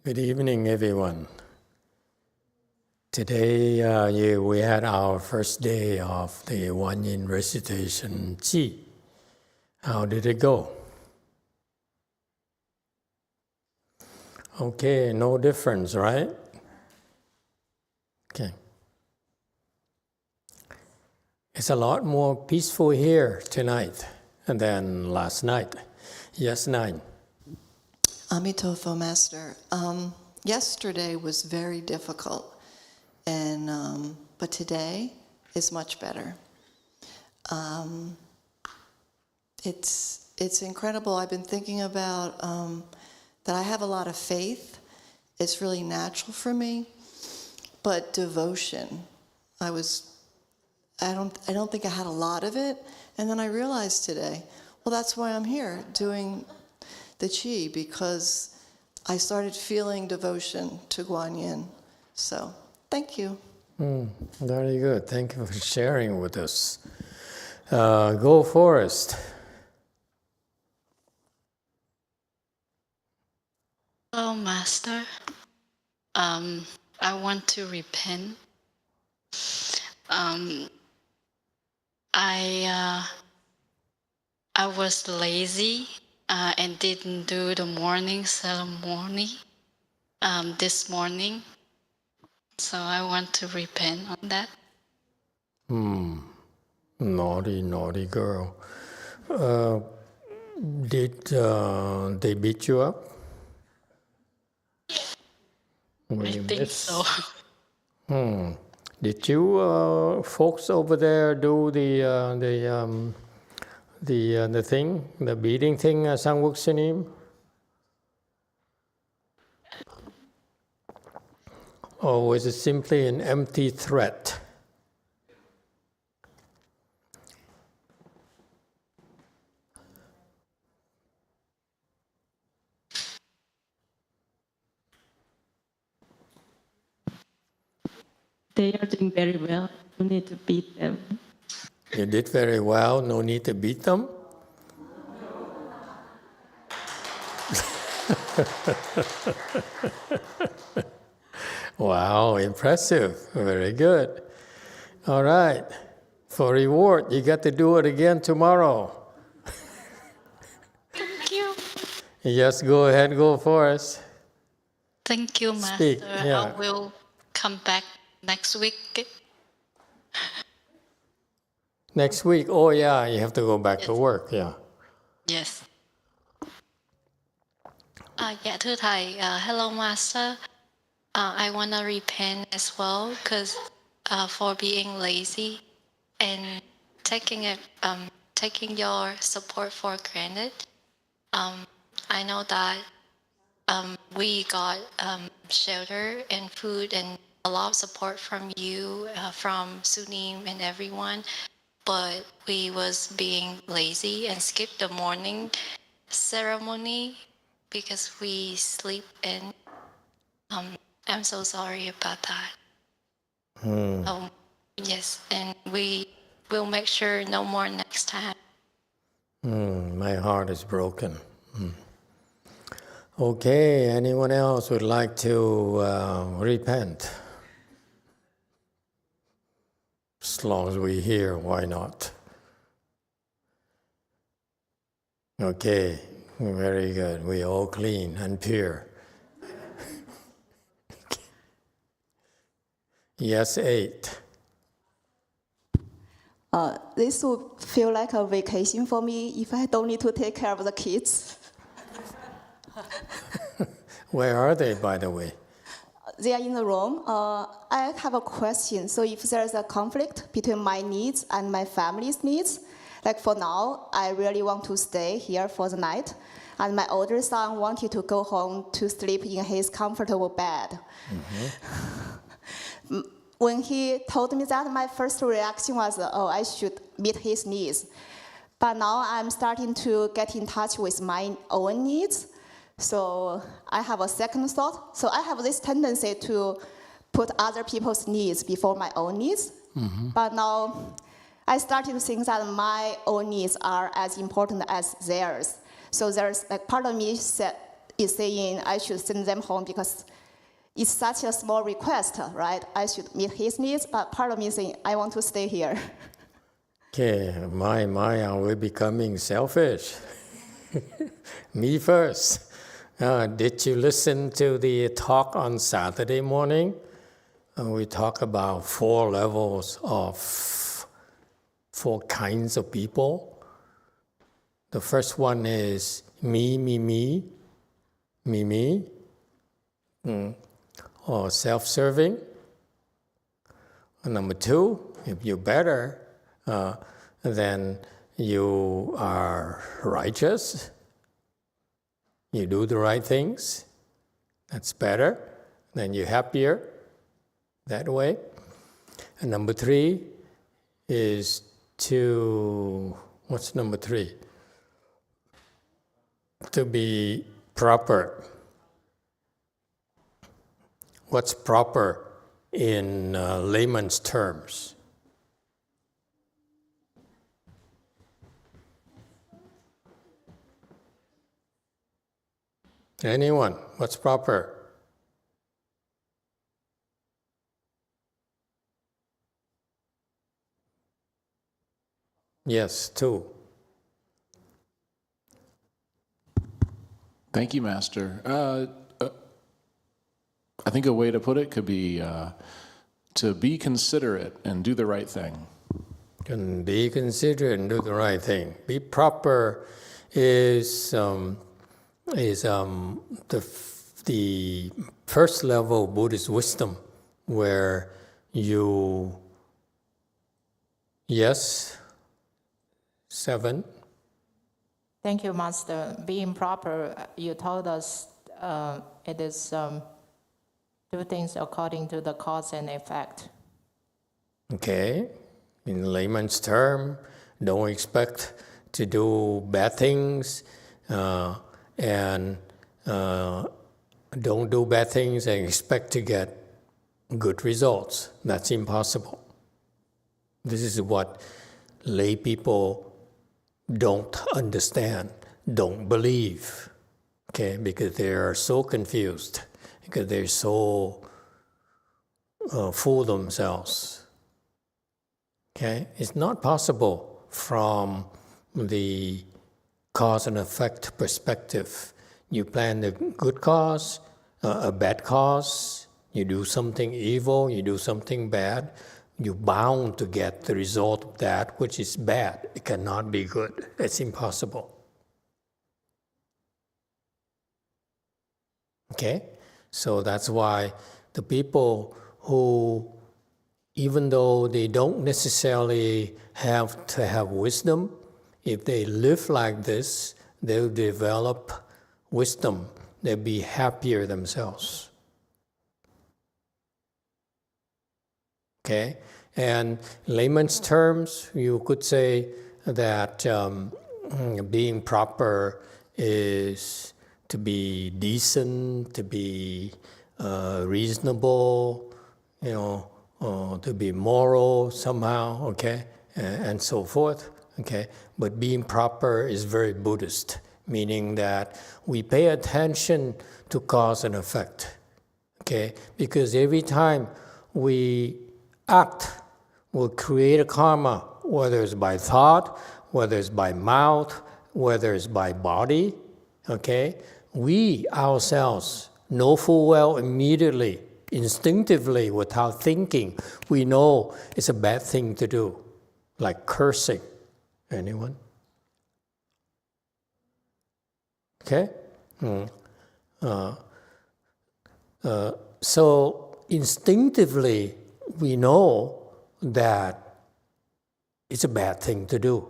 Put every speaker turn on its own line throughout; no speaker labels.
Good evening, everyone. Today we had our first day of the GuanYin recitation Qi. How did it go? Okay, no difference, right? Okay. It's a lot more peaceful here tonight than last night. Yes, Nine.
Emitofuo, Master. Yesterday was very difficult, but today is much better. It's incredible. I've been thinking about that I have a lot of faith. It's really natural for me, but devotion, I don't think I had a lot of it. And then I realized today, well, that's why I'm here doing the Qi, because I started feeling devotion to GuanYin. So, thank you.
Very good. Thank you for sharing with us. Go Forest.
Hello, Master. I want to repent. I was lazy and didn't do the morning ceremony this morning. So I want to repent on that.
Naughty girl. Did they beat you up?
I think so.
Did you folks over there do the thing, the beating thing, Sangwuk Sinim? Or was it simply an empty threat?
They are doing very well. You need to beat them.
You did very well, no need to beat them? Wow, impressive. Very good. All right. For reward, you got to do it again tomorrow.
Thank you.
Yes, go ahead, go for us.
Thank you, Master.
Speak, yeah.
I will come back next week.
Next week, oh yeah, you have to go back to work, yeah.
Yes. Dạ thưa thầy, hello Master. I want to repent as well because for being lazy and taking your support for granted. I know that we got shelter and food and a lot of support from you, from Sunim and everyone, but we was being lazy and skipped the morning ceremony because we sleep in. I'm so sorry about that. Yes, and we will make sure no more next time.
My heart is broken. Okay, anyone else would like to repent? As long as we're here, why not? Okay, very good. We're all clean and pure. Yes, 8.
This would feel like a vacation for me if I don't need to take care of the kids.
Where are they, by the way?
They are in the room. I have a question. So if there's a conflict between my needs and my family's needs, like for now, I really want to stay here for the night. And my older son wanted to go home to sleep in his comfortable bed. When he told me that, my first reaction was, oh, I should meet his needs. But now I'm starting to get in touch with my own needs. So I have a second thought. So I have this tendency to put other people's needs before my own needs. But now I started to think that my own needs are as important as theirs. So there's like part of me said, is saying I should send them home because it's such a small request, right? I should meet his needs, but part of me is saying I want to stay here.
Okay, are we becoming selfish? Me first. Did you listen to the talk on Saturday morning? We talk about 4 levels of 4 kinds of people. The first one is me, or self-serving. And number 2, if you're better, then you are righteous. You do the right things. That's better. Then you're happier that way. And number 3 is to, what's number 3? To be proper. What's proper in layman's terms? Anyone? What's proper? Yes, 2.
Thank you, Master. I think a way to put it could be to be considerate and do the right thing.
And be considerate and do the right thing. Be proper is the first level of Buddhist wisdom, where you, yes, 7.
Thank you, Master. Being proper, you told us it is do things according to the cause and effect.
Okay, in layman's term, don't expect to do bad things, and don't do bad things and expect to get good results. That's impossible. This is what lay people don't understand, don't believe, okay, because they are so confused, because they're so fool themselves. Okay, it's not possible from the cause and effect perspective. You plan a good cause, a bad cause, you do something evil, you do something bad, you're bound to get the result of that which is bad. It cannot be good. It's impossible. Okay? So that's why the people who, even though they don't necessarily have to have wisdom, if they live like this, they'll develop wisdom. They'll be happier themselves. Okay? And in layman's terms, you could say that being proper is to be decent, to be reasonable, to be moral somehow, okay, and so forth, okay. But being proper is very Buddhist, meaning that we pay attention to cause and effect, okay, because every time we act, we'll create a karma, whether it's by thought, whether it's by mouth, whether it's by body, okay. We ourselves know full well immediately, instinctively, without thinking, we know it's a bad thing to do, like cursing. Anyone? Okay? So instinctively, we know that it's a bad thing to do,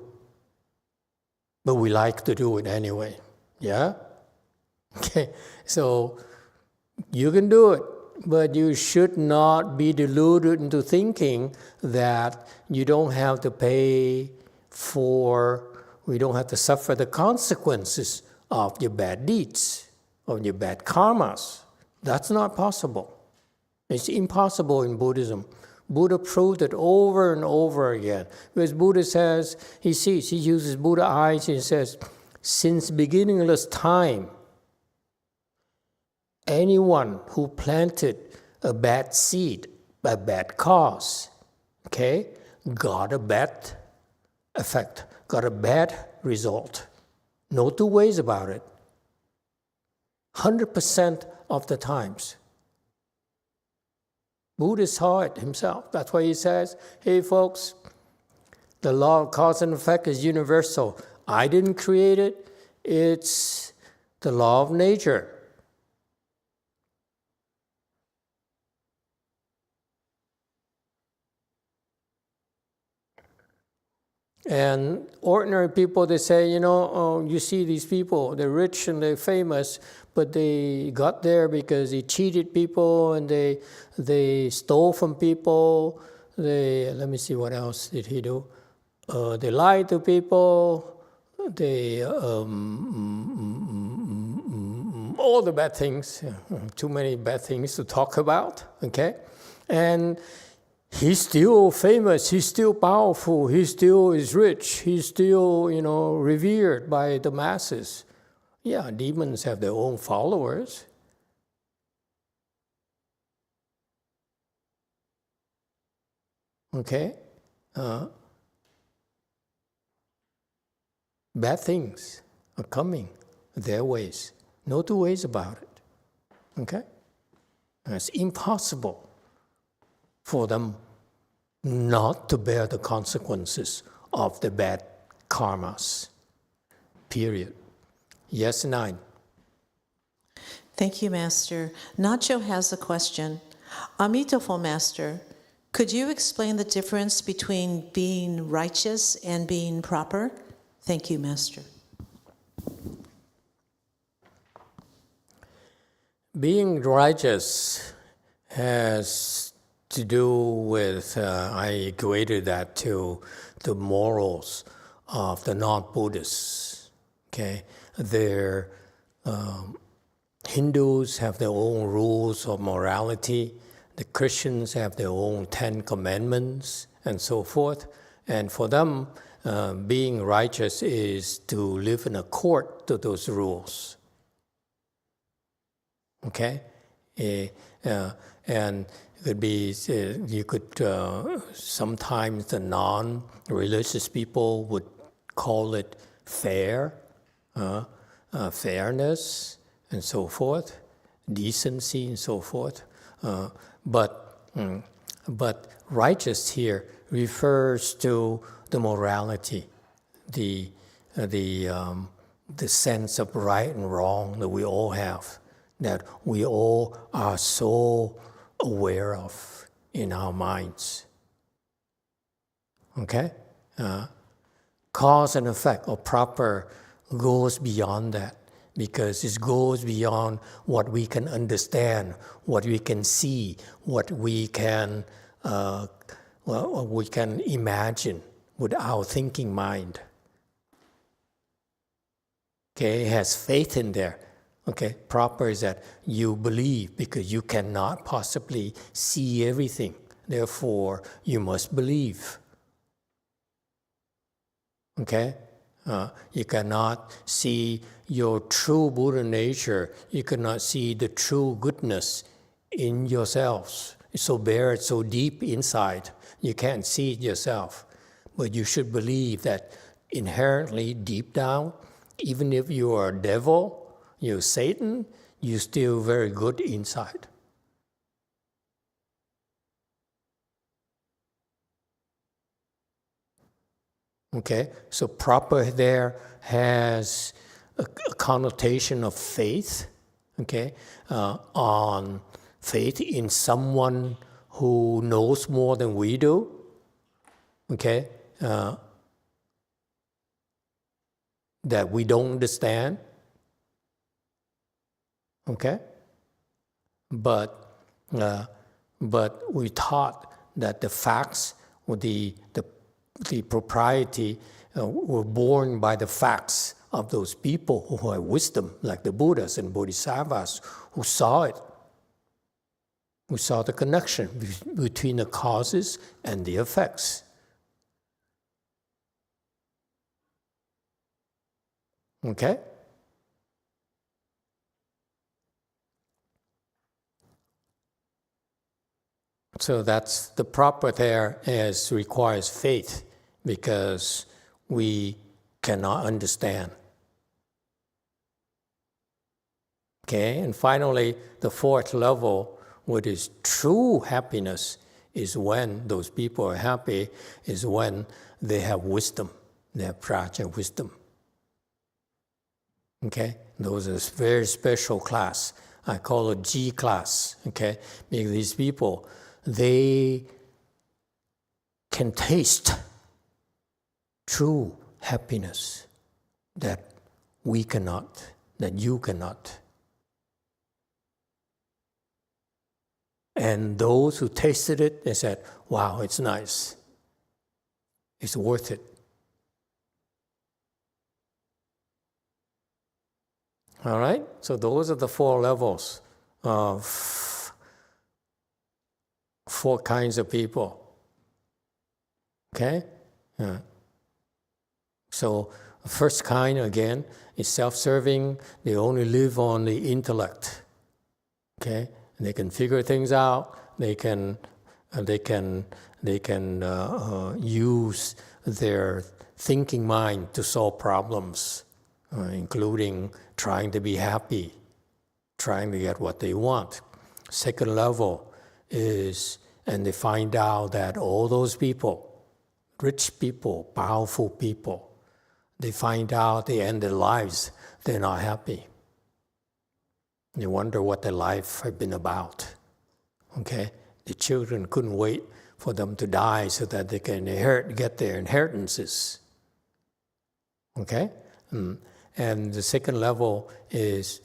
but we like to do it anyway. Yeah? Okay, so you can do it, but you should not be deluded into thinking that you don't have to we don't have to suffer the consequences of your bad deeds, of your bad karmas. That's not possible. It's impossible in Buddhism. Buddha proved it over and over again. Because Buddha says, he uses Buddha eyes, he says, since beginningless time, anyone who planted a bad seed, a bad cause, okay, got a bad effect, got a bad result. No two ways about it. 100% of the times. Buddha saw it himself. That's why he says, hey folks, the law of cause and effect is universal. I didn't create it. It's the law of nature. And ordinary people, they say, you see these people, they're rich and they're famous, but they got there because they cheated people and they stole from people. Let me see, what else did he do? They lied to people. They, all the bad things, too many bad things to talk about, okay? And he's still famous, he's still powerful, he still is rich, he's still, revered by the masses. Yeah, demons have their own followers. Okay? Bad things are coming their ways. No two ways about it. Okay? And it's impossible for them not to bear the consequences of the bad karmas. Period. Yes, 9.
Thank you, Master. Nacho has a question. Emitofuo, Master, could you explain the difference between being righteous and being proper? Thank you, Master.
Being righteous has to do with, I equated that to the morals of the non-Buddhists. Okay, Hindus have their own rules of morality. The Christians have their own 10 commandments and so forth. And for them, being righteous is to live in accord to those rules. Okay, and it could be, you could, sometimes the non-religious people would call it fair, fairness, and so forth, decency, and so forth. But righteous here refers to the morality, the sense of right and wrong that we all have, that we all are so aware of in our minds. Okay? Cause and effect, or proper, goes beyond that, because it goes beyond what we can understand, what we can see, what we can imagine with our thinking mind. Okay, it has faith in there. Okay, proper is that you believe because you cannot possibly see everything. Therefore, you must believe. Okay? You cannot see your true Buddha nature. You cannot see the true goodness in yourselves. It's so bare, it's so deep inside. You can't see it yourself. But you should believe that inherently, deep down, even if you are a devil, you're Satan, you're still very good inside. Okay, so proper there has a connotation of faith, okay, on faith in someone who knows more than we do, okay, that we don't understand, okay, but we taught that the facts, or the propriety, were born by the facts of those people who have wisdom, like the Buddhas and Bodhisattvas, who saw it, who saw the connection between the causes and the effects. Okay? So that's the proper there is requires faith because we cannot understand. Okay, and finally, the fourth level, what is true happiness, is when those people are happy, is when they have wisdom, they have prajna wisdom. Okay, those are a very special class. I call it G class. Okay, because these people, they can taste true happiness that we cannot, that you cannot. And those who tasted it, they said, wow, it's nice. It's worth it. All right? So those are the four levels of four kinds of people. Okay? Yeah. So the first kind, again, is self-serving. They only live on the intellect. Okay? And they can figure things out. They can use their thinking mind to solve problems, including trying to be happy, trying to get what they want. Second level is, and they find out that all those people, rich people, powerful people, they find out they end their lives, they're not happy. They wonder what their life had been about. Okay? The children couldn't wait for them to die so that they can get their inheritances. Okay? And the second level is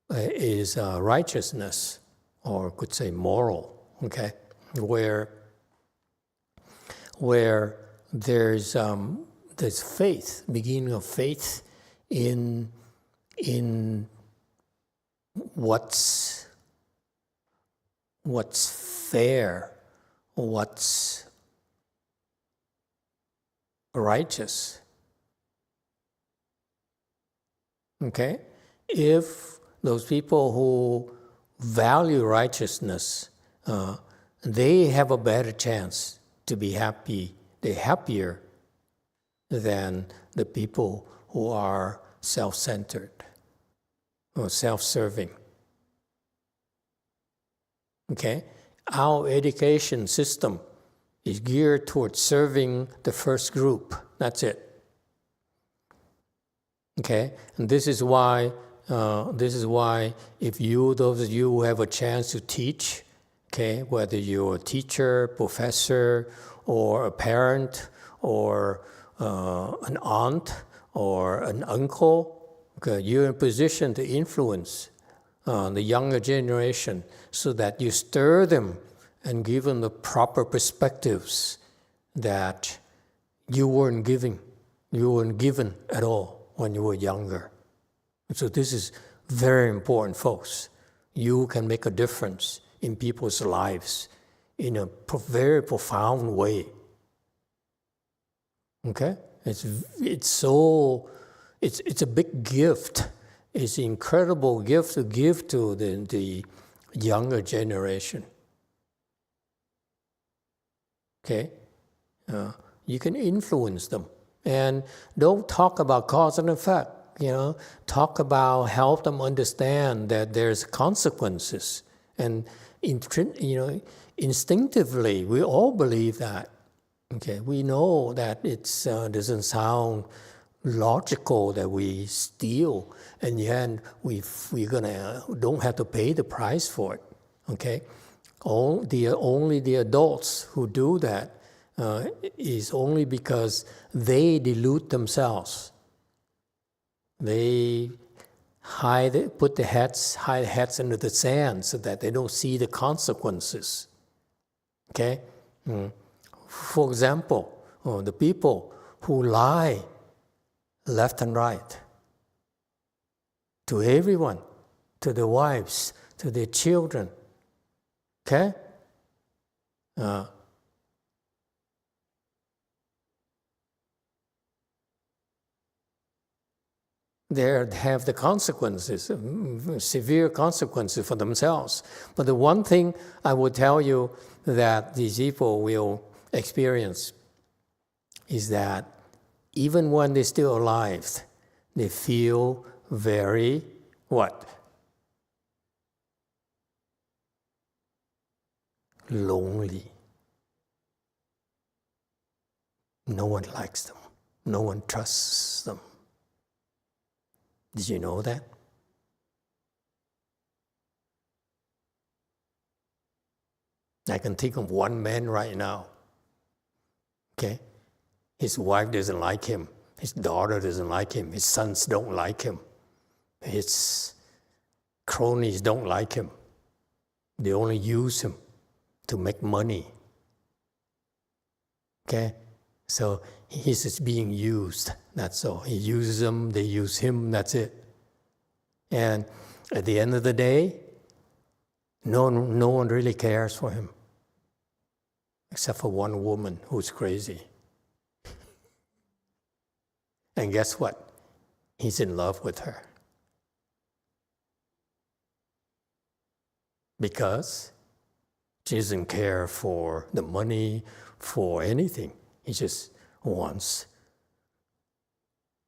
righteousness, or could say moral. Okay? Where there's faith, beginning of faith in what's fair, what's righteous. Okay? If those people who value righteousness, they have a better chance to be happy, they're happier than the people who are self-centered or self-serving. Okay? Our education system is geared towards serving the first group. That's it. Okay? And this is why if those of you who have a chance to teach, okay, whether you're a teacher, professor, or a parent, or an aunt, or an uncle, okay, you're in a position to influence the younger generation so that you stir them and give them the proper perspectives that you weren't given at all when you were younger. So this is very important, folks. You can make a difference in people's lives in a very profound way. Okay? It's a big gift. It's an incredible gift to give to the younger generation. Okay? You can influence them. And don't talk about cause and effect. Talk about, help them understand that there's consequences. And instinctively, we all believe that. Okay, we know that it doesn't sound logical that we steal, and yet we don't have to pay the price for it. Okay, only the adults who do that is only because they delude themselves. They hide their heads under the sand so that they don't see the consequences. Okay. For example, the people who lie left and right to everyone, to their wives, to their children, okay? they have the consequences, severe consequences for themselves. But the one thing I would tell you that these people will experience is that even when they're still alive, they feel very, what? Lonely. No one likes them. No one trusts them. Did you know that? I can think of one man right now. Okay? His wife doesn't like him. His daughter doesn't like him. His sons don't like him. His cronies don't like him. They only use him to make money. Okay? So he's just being used. That's all. He uses them, they use him, that's it. And at the end of the day, no one really cares for him. Except for one woman who's crazy. And guess what? He's in love with her. Because she doesn't care for the money, for anything. He just wants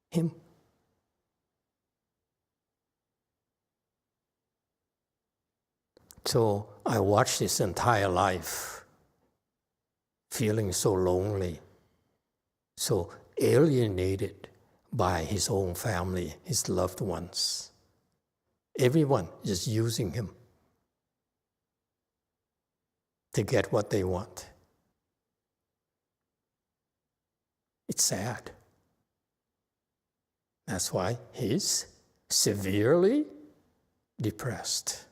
him. So I watched his entire life feeling so lonely, so alienated by his own family, his loved ones. Everyone is using him to get what they want. It's sad. That's why he's severely depressed.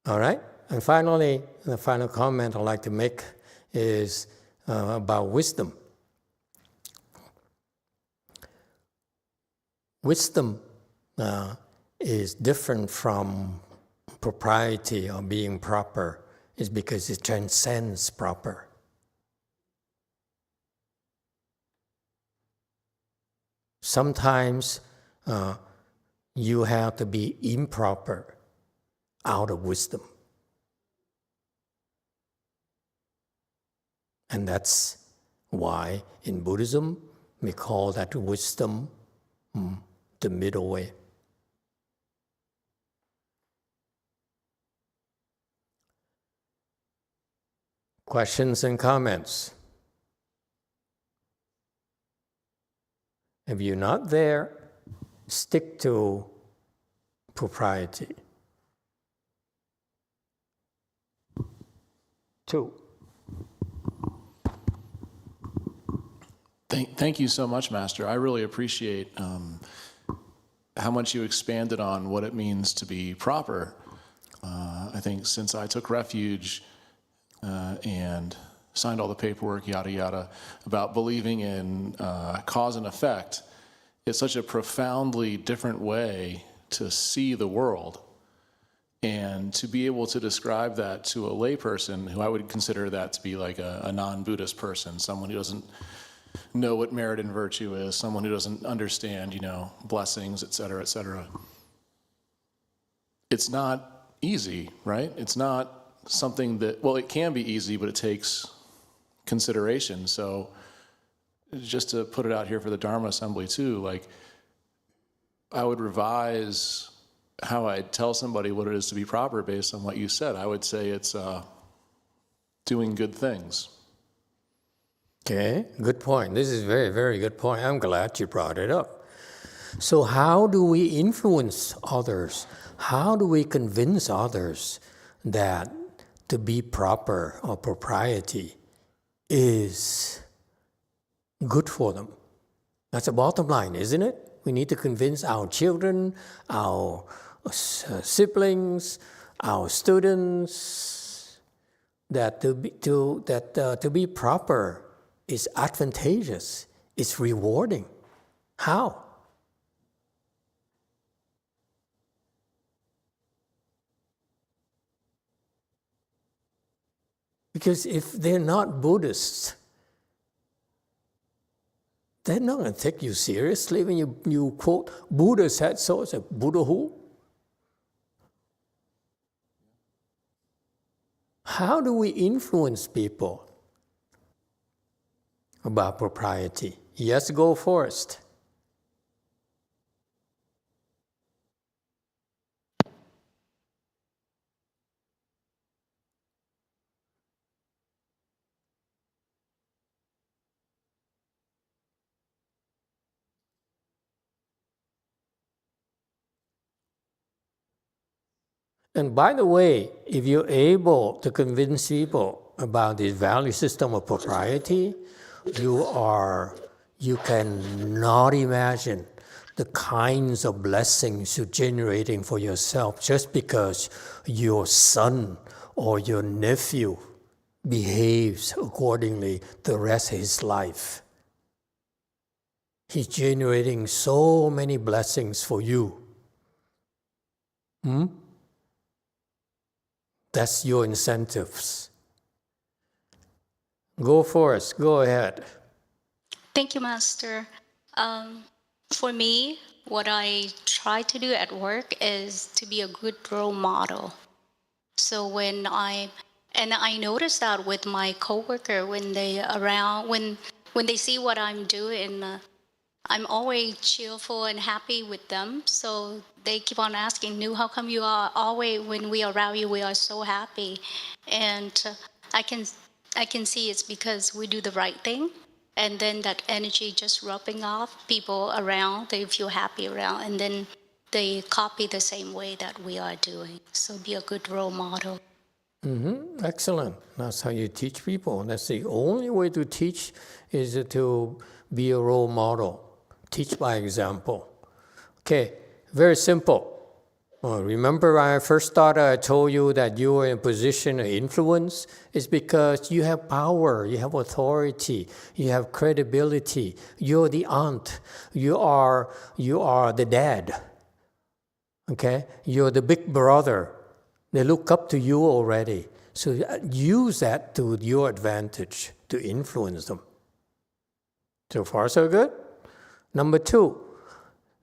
All right, and finally, the final comment I'd like to make is about wisdom. Wisdom is different from propriety or being proper, is because it transcends proper. Sometimes you have to be improper out of wisdom. And that's why in Buddhism we call that wisdom the middle way. Questions and comments? If you're not there, stick to propriety. 2.
Thank you so much, Master. I really appreciate how much you expanded on what it means to be proper. I think since I took refuge and signed all the paperwork, yada, yada, about believing in cause and effect, it's such a profoundly different way to see the world. And to be able to describe that to a layperson, who I would consider that to be like a non-Buddhist person, someone who doesn't know what merit and virtue is, someone who doesn't understand, blessings, et cetera, et cetera. It's not easy, right? It's not something that, well, it can be easy, but it takes consideration. So just to put it out here for the Dharma Assembly too, like I would revise how I'd tell somebody what it is to be proper based on what you said. I would say it's doing good things.
Okay, good point. This is a very, very good point. I'm glad you brought it up. So how do we influence others? How do we convince others that to be proper or propriety is good for them? That's the bottom line, isn't it? We need to convince our children, our siblings, our students that to be proper is advantageous, it's rewarding. How? Because if they're not Buddhists, they're not going to take you seriously when you quote, Buddha said so. It's Buddha who? How do we influence people about propriety? Yes, go first. And by the way, if you're able to convince people about this value system of propriety, you cannot imagine the kinds of blessings you're generating for yourself just because your son or your nephew behaves accordingly the rest of his life. He's generating so many blessings for you. That's your incentives. Go first, go ahead.
Thank you, Master. For me, what I try to do at work is to be a good role model. So when I notice that with my coworker, when they see what I'm doing, I'm always cheerful and happy with them. So they keep on asking, "Nu, how come you are always, when we are around you, we are so happy?" And I can see it's because we do the right thing. And then that energy just rubbing off, people around, they feel happy around. And then they copy the same way that we are doing. So be a good role model.
Excellent. That's how you teach people. That's the only way to teach, is to be a role model. Teach by example. Okay, very simple. Remember when I first started, I told you that you are in a position of influence? It's because you have power, you have authority, you have credibility. You're the aunt. You are the dad. Okay? You're the big brother. They look up to you already. So use that to your advantage to influence them. So far, so good? Number two,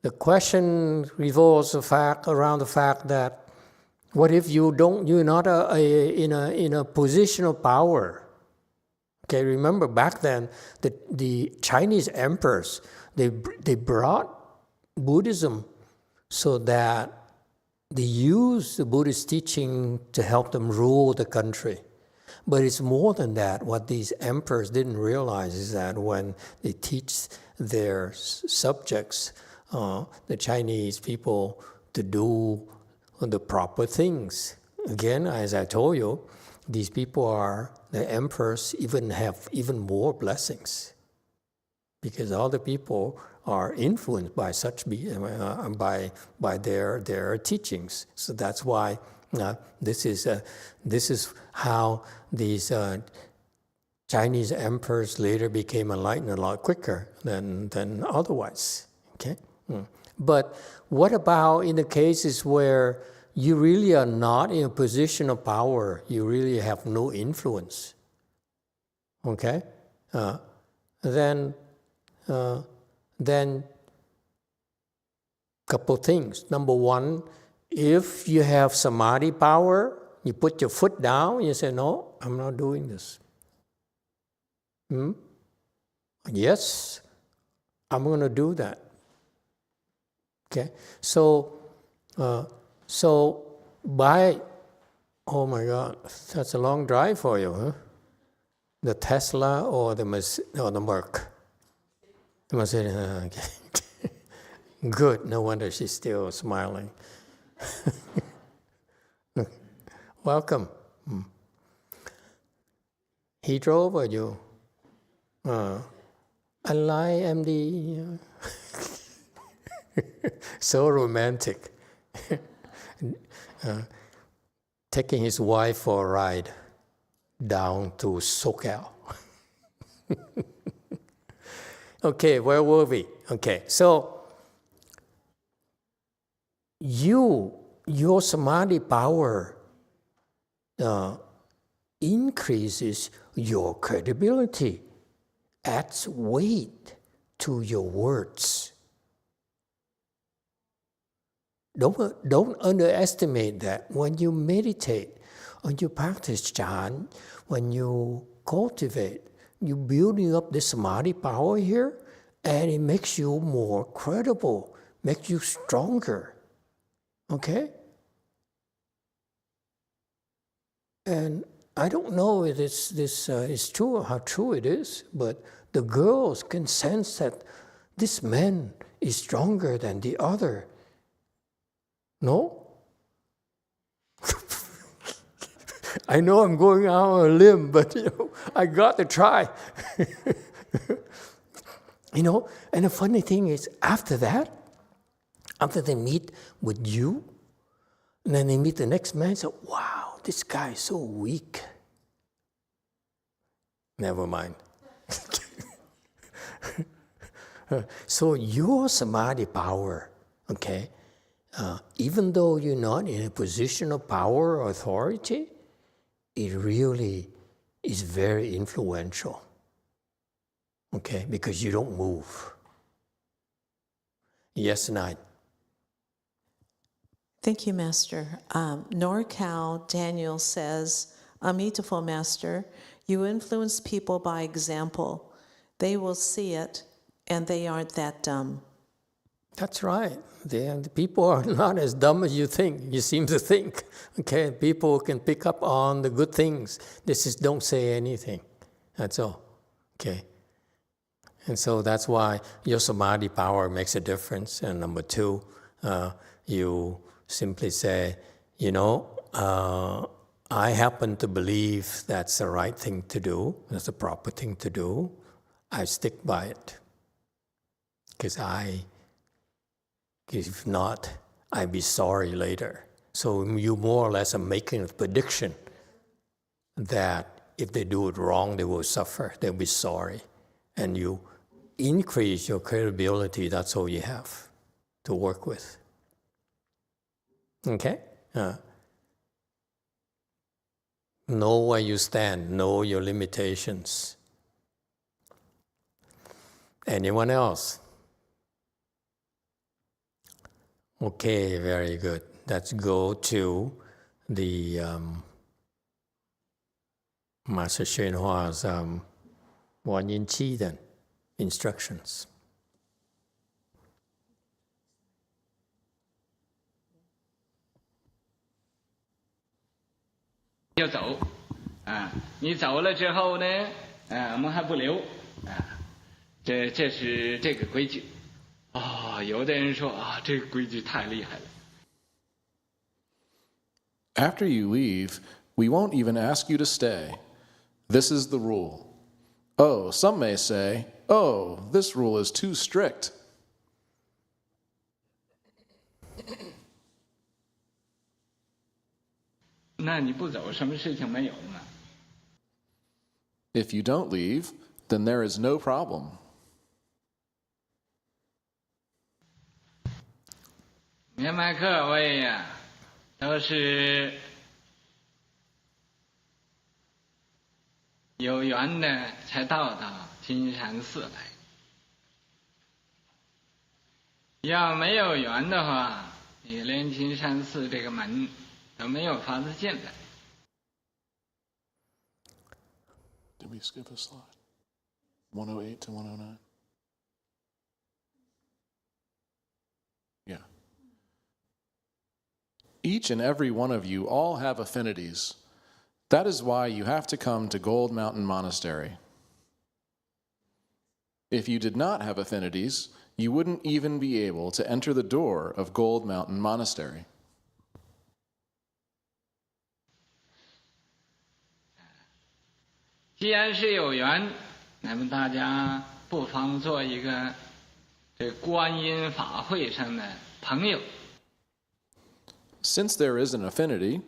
the question revolves around the fact that what if you're not in a position of power? Okay, remember back then the Chinese emperors, they brought Buddhism so that they used the Buddhist teaching to help them rule the country. But it's more than that. What these emperors didn't realize is that when they teach their subjects, the Chinese people, to do the proper things. Again, as I told you, these people the emperors have even more blessings, because all the people are influenced by by their teachings. So that's why this is how these Chinese emperors later became enlightened a lot quicker than otherwise. Okay, but what about in the cases where you really are not in a position of power? You really have no influence. Okay, then couple things. Number one, if you have samadhi power, you put your foot down, you say, "No, I'm not doing this." Yes, I'm going to do that. Okay, so oh my God, that's a long drive for you, huh? The Tesla or the Merc? The Mercedes. Okay. Good. No wonder she's still smiling. Welcome. He drove or you? I am the so romantic. Taking his wife for a ride down to SoCal. Okay, where were we? Okay, so your samadhi power increases your credibility, adds weight to your words. Don't underestimate that. When you meditate, when you practice Chan, when you cultivate, you're building up this samadhi power here, and it makes you more credible, makes you stronger. Okay? And I don't know if this is true or how true it is, but the girls can sense that this man is stronger than the other. No? I know I'm going out on a limb, but I got to try. And the funny thing is, after that, after they meet with you, and then they meet the next man, say, wow, this guy is so weak. Never mind. So your samadhi power, okay, even though you're not in a position of power or authority, it really is very influential, okay, because you don't move. Yes, Nine.
Thank you, Master. NorCal Daniel says, Emitofuo, Master, you influence people by example. They will see it, and they aren't that dumb.
That's right. The people are not as dumb as you think. You seem to think. Okay, people can pick up on the good things. This is don't say anything. That's all. Okay. And so that's why your samadhi power makes a difference. And number two, you simply say, I happen to believe that's the right thing to do. That's the proper thing to do. I stick by it. Because if not, I'd be sorry later. So you more or less are making a prediction that if they do it wrong, they will suffer, they'll be sorry. And you increase your credibility, that's all you have to work with. Okay? Know where you stand, know your limitations. Anyone else? Okay, very good. Let's go to the Master YongHua's GuanYin Qi then, instructions.
要走啊！你走了之后呢，我们还不留啊。这是这个规矩啊。有的人说啊，这个规矩太厉害了。
After you leave, we won't even ask you to stay. This is the rule. Oh, some may say, oh, this rule is too strict.
那你不走，什么事情没有呢？
If you don't leave, then there is no problem.
明白各位呀，都是有缘的才到金山寺来。要没有缘的话，你连金山寺这个门都没有法子进来。
Did we skip a slide? 108 to 109? Yeah. Each and every one of you all have affinities. That is why you have to come to Gold Mountain Monastery. If you did not have affinities, you wouldn't even be able to enter the door of Gold Mountain Monastery.
既然是有缘，那么大家不妨做一个这观音法会上的朋友。
Since there is an affinity,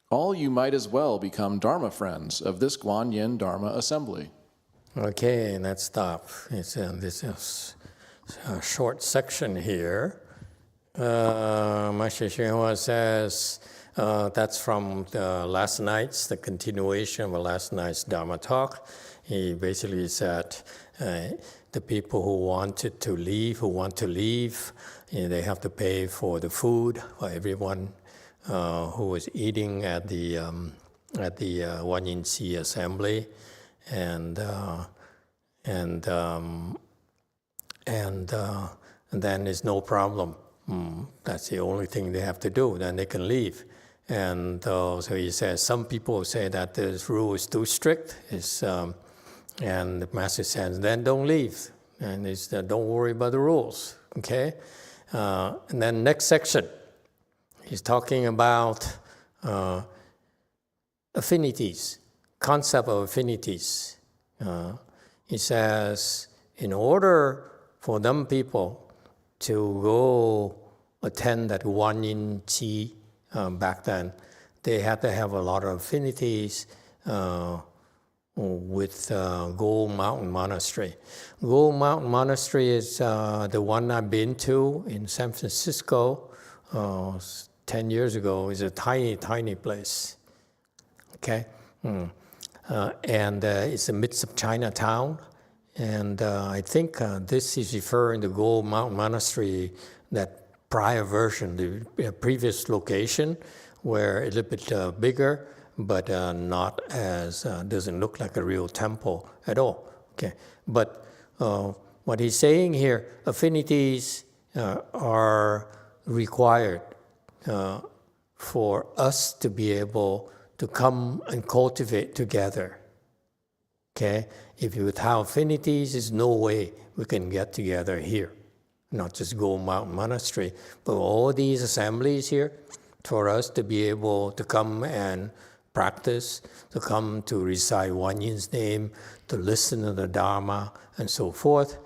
all you might as well become Dharma Friends of this GuanYin Dharma Assembly.
Okay, let's stop. This is a short section here. Master YongHua says, That's from last night's, the continuation of last night's Dharma talk. He basically said the people who want to leave, they have to pay for the food for everyone who was eating at the GuanYin Qi assembly, and then it's no problem. That's the only thing they have to do. Then they can leave. And so he says some people say that this rule is too strict. And the master says, then don't leave. And it's don't worry about the rules. Okay. And then next section, he's talking about affinities, concept of affinities. He says, in order for them people to go attend that GuanYin Qi back then, they had to have a lot of affinities with Gold Mountain Monastery. Gold Mountain Monastery is the one I've been to in San Francisco 10 years ago. It's a tiny, tiny place. Okay? And it's in the midst of Chinatown. And I think this is referring to Gold Mountain Monastery, that prior version, the previous location, where it's a little bit bigger, but not as, doesn't look like a real temple at all. Okay, but what he's saying here, affinities are required for us to be able to come and cultivate together. Okay, if you have affinities, there's no way we can get together here. Not just Gold Mountain Monastery, but all these assemblies here, for us to be able to come and practice, to come to recite GuanYin's name, to listen to the Dharma, and so forth,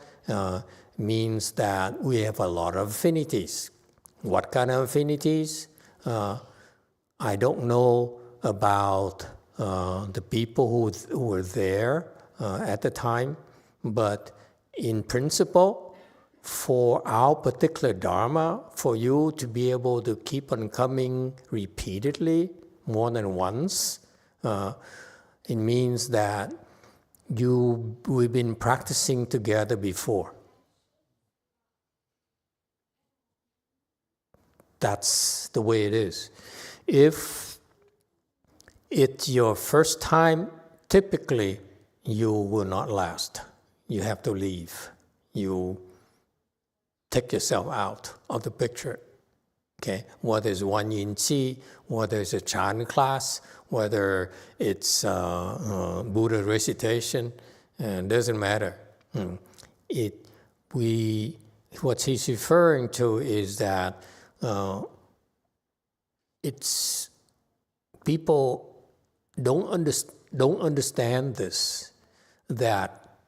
means that we have a lot of affinities. What kind of affinities? I don't know about the people who were there at the time, but in principle, for our particular Dharma, for you to be able to keep on coming repeatedly, more than once, it means that we've been practicing together before. That's the way it is. If it's your first time, typically you will not last. You have to leave. You take yourself out of the picture. Okay, whether it's GuanYin Qi, whether it's a chant class, whether it's Buddha recitation, it doesn't matter. What he's referring to is that it's people don't understand this, that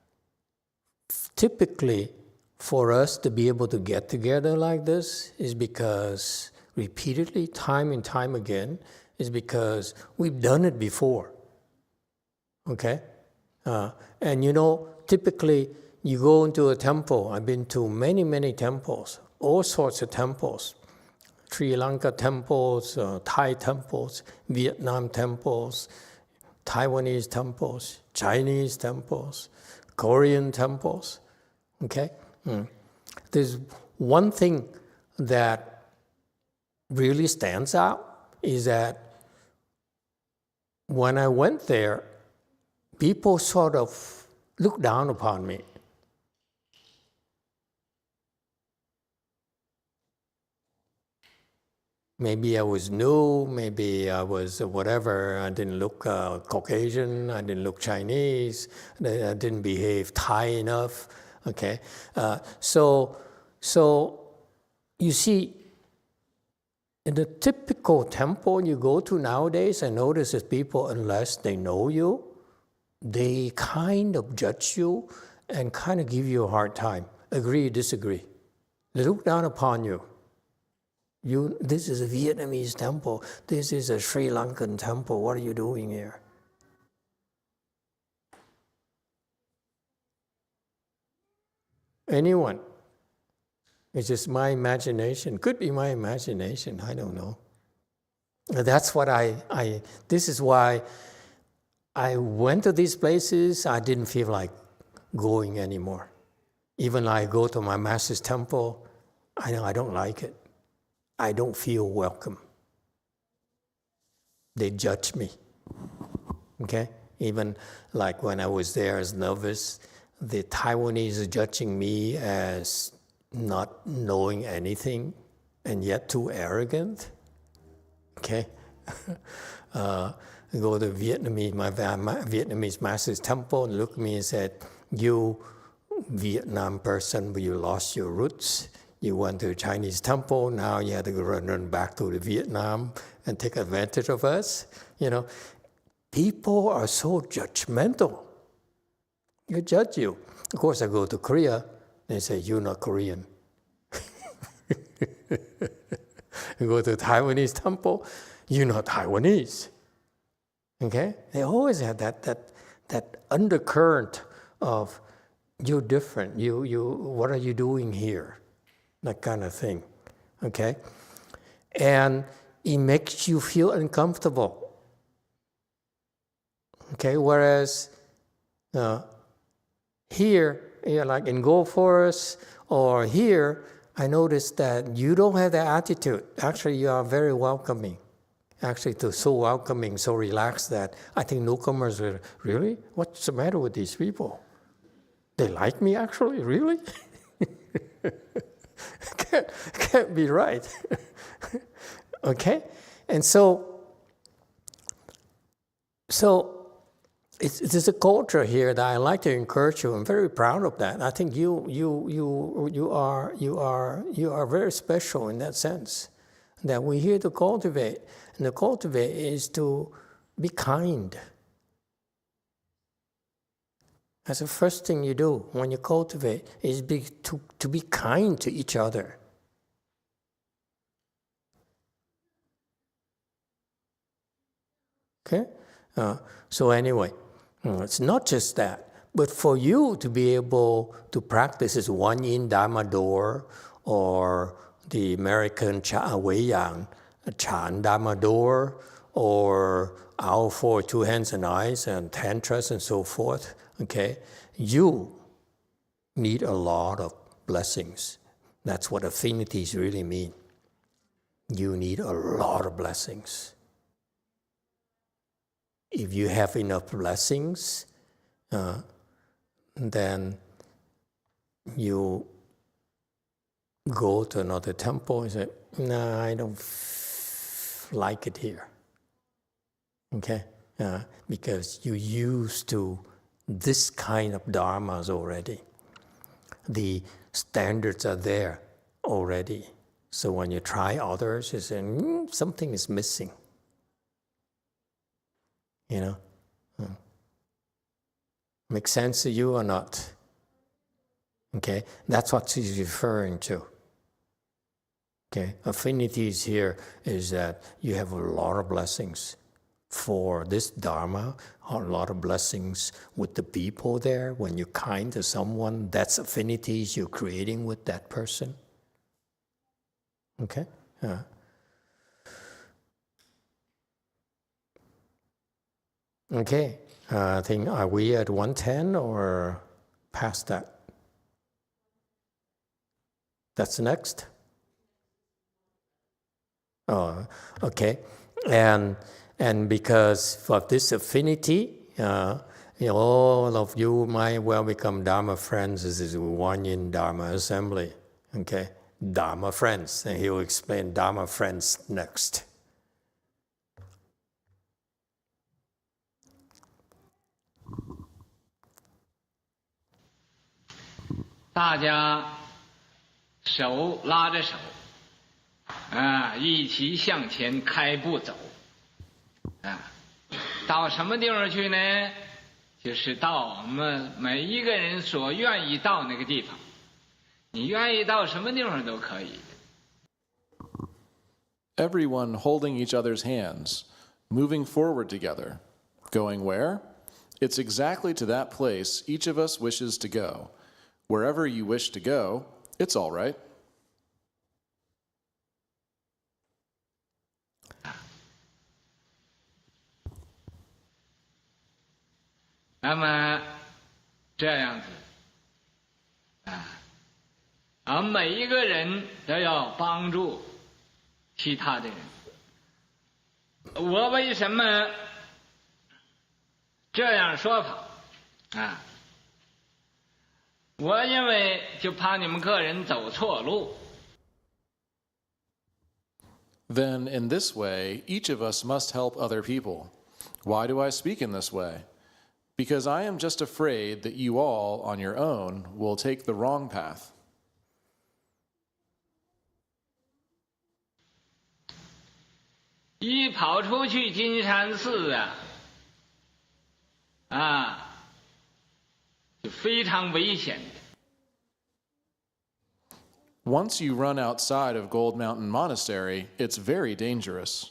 typically for us to be able to get together like this is because repeatedly, time and time again, is because we've done it before. Okay? And you know, typically you go into a temple. I've been to many, many temples, all sorts of temples. Sri Lanka temples, Thai temples, Vietnam temples, Taiwanese temples, Chinese temples, Korean temples. Okay? There's one thing that really stands out is that when I went there, people sort of looked down upon me. Maybe I was new, maybe I was whatever, I didn't look Caucasian, I didn't look Chinese, I didn't behave Thai enough. Okay, so you see, in the typical temple you go to nowadays, I notice that people, unless they know you, they kind of judge you and kind of give you a hard time. Agree, disagree. They look down upon you. This is a Vietnamese temple. This is a Sri Lankan temple. What are you doing here? Anyone? It's just my imagination. Could be my imagination. I don't know. That's what this is why I went to these places. I didn't feel like going anymore. Even I go to my master's temple, I know I don't like it. I don't feel welcome. They judge me, okay? Even like when I was there as novice, the Taiwanese are judging me as not knowing anything and yet too arrogant, okay? Go to Vietnamese, my Vietnamese master's temple, and look at me and said, you Vietnam person, but you lost your roots. You went to a Chinese temple, now you have to run back to the Vietnam and take advantage of us. You know, people are so judgmental. They judge you. Of course, I go to Korea, they say, you're not Korean. You go to a Taiwanese temple, you're not Taiwanese. Okay? They always have that undercurrent of, you're different, what are you doing here? That kind of thing, okay? And it makes you feel uncomfortable, okay? Whereas here, like in Gold Forest or here, I noticed that you don't have that attitude. Actually, you are very welcoming. Actually, so welcoming, so relaxed that I think newcomers are, really? What's the matter with these people? They like me actually, really? Can't be right. Okay? And so there's a culture here that I like to encourage you. I'm very proud of that. I think you are very special in that sense. That we're here to cultivate. And the cultivate is to be kind. That's the first thing you do when you cultivate, is to be kind to each other. Okay? So anyway, it's not just that, but for you to be able to practice this GuanYin Dharma door, or the American Wei Yang Chan Dharma door, or Our Four, Two Hands and Eyes, and Tantras and so forth, okay? You need a lot of blessings. That's what affinities really mean. You need a lot of blessings. If you have enough blessings, then you go to another temple and say, no, I don't like it here. Okay? Because you're used to this kind of dharmas already. The standards are there already. So when you try others, you say, something is missing. You know? Make sense to you or not? Okay? That's what she's referring to. Okay? Affinities here is that you have a lot of blessings for this Dharma, a lot of blessings with the people there. When you're kind to someone, that's affinities you're creating with that person. Okay? Okay. I think, are we at 110 or past that? That's next? Oh, okay. And because for this affinity, all of you might well become Dharma Friends. This is GuanYin Dharma Assembly. Okay? Dharma Friends. And he will explain Dharma Friends next.
大家手拉着手，一起向前开步走，到什么地方去呢？就是到我们每一个人所愿意到那个地方，你愿意到什么地方都可以。
Everyone holding each other's hands, moving forward together. Going where? It's exactly to that place each of us wishes to go. Wherever you wish to go, it's all right.
那么这样子每一个人都要帮助其他的人。我为什么这样说法我因为就怕你们个人走错路。
Then, in this way, each of us must help other people. Why do I speak in this way? Because I am just afraid that you all, on your own, will take the wrong path.
一跑出去金山寺就非常危险的。
Once you run outside of Gold Mountain Monastery, it's very dangerous.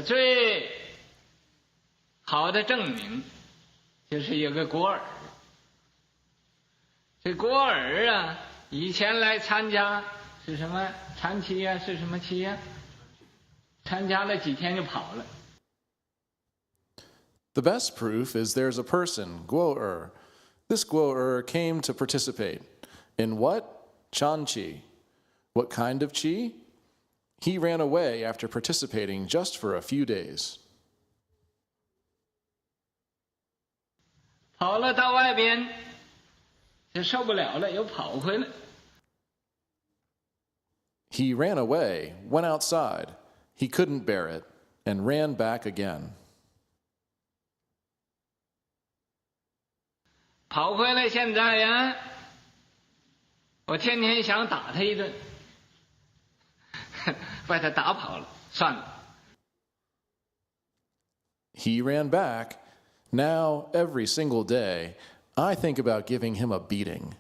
最好的证明就是有个果儿。这果儿以前来参加是什么禅期是什么期参加了几天就跑了。
The best proof is there's a person, Guo-er. This Guo-er came to participate. In what? Chan Qi. What kind of Qi? He ran away after participating just for a few days.
跑了到外边就受不了了，又跑回来。
He ran away, went outside. He couldn't bear it, and ran back again.
跑回来现在我天天想打他一顿，把他打跑了，算了。
He ran back. Now, every single day, I think about giving him a beating.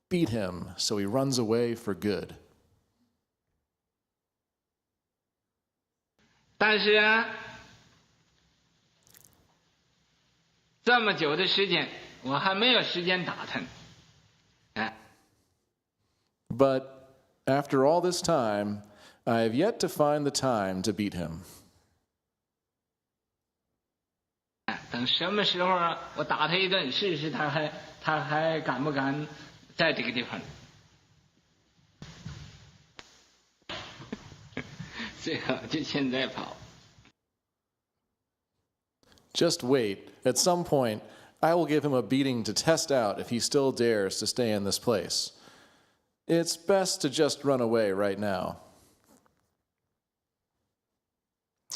Beat him so he runs away for good.
但是这么久的时间，我还没有时间打他。
But after all this time, I have yet to find the time to beat him.
等什么时候我打他一顿，试试他还敢不敢在这个地方？最好就现在跑。
Just wait. At some point, I will give him a beating to test out if he still dares to stay in this place. It's best to just run away right now.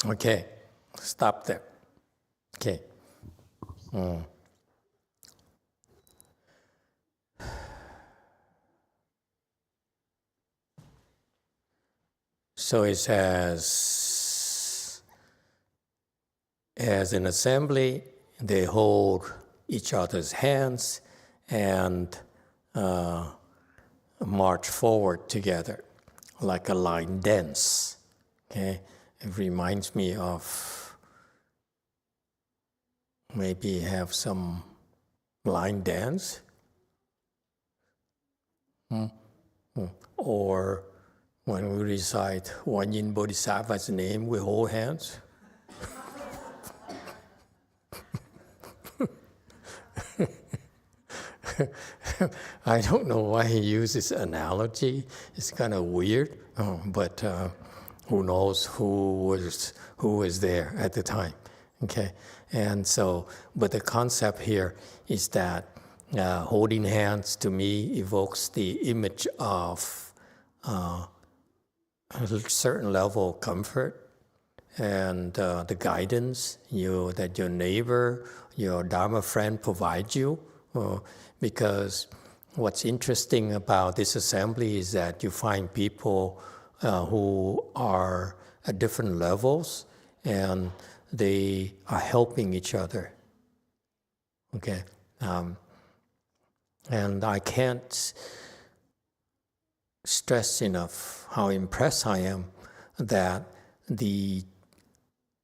Okay, stop there. Okay. So it says, as an assembly, they hold each other's hands and march forward together like a line dance. Okay, it reminds me of maybe have some line dance, or when we recite GuanYin Bodhisattva's name, we hold hands. I don't know why he uses analogy. It's kind of weird, but who knows who was there at the time, okay? And so, but the concept here is that holding hands to me evokes the image of a certain level of comfort and the guidance that your neighbor, your Dharma friend provides you. Because what's interesting about this assembly is that you find people who are at different levels and they are helping each other. Okay, and I can't stress enough how impressed I am that the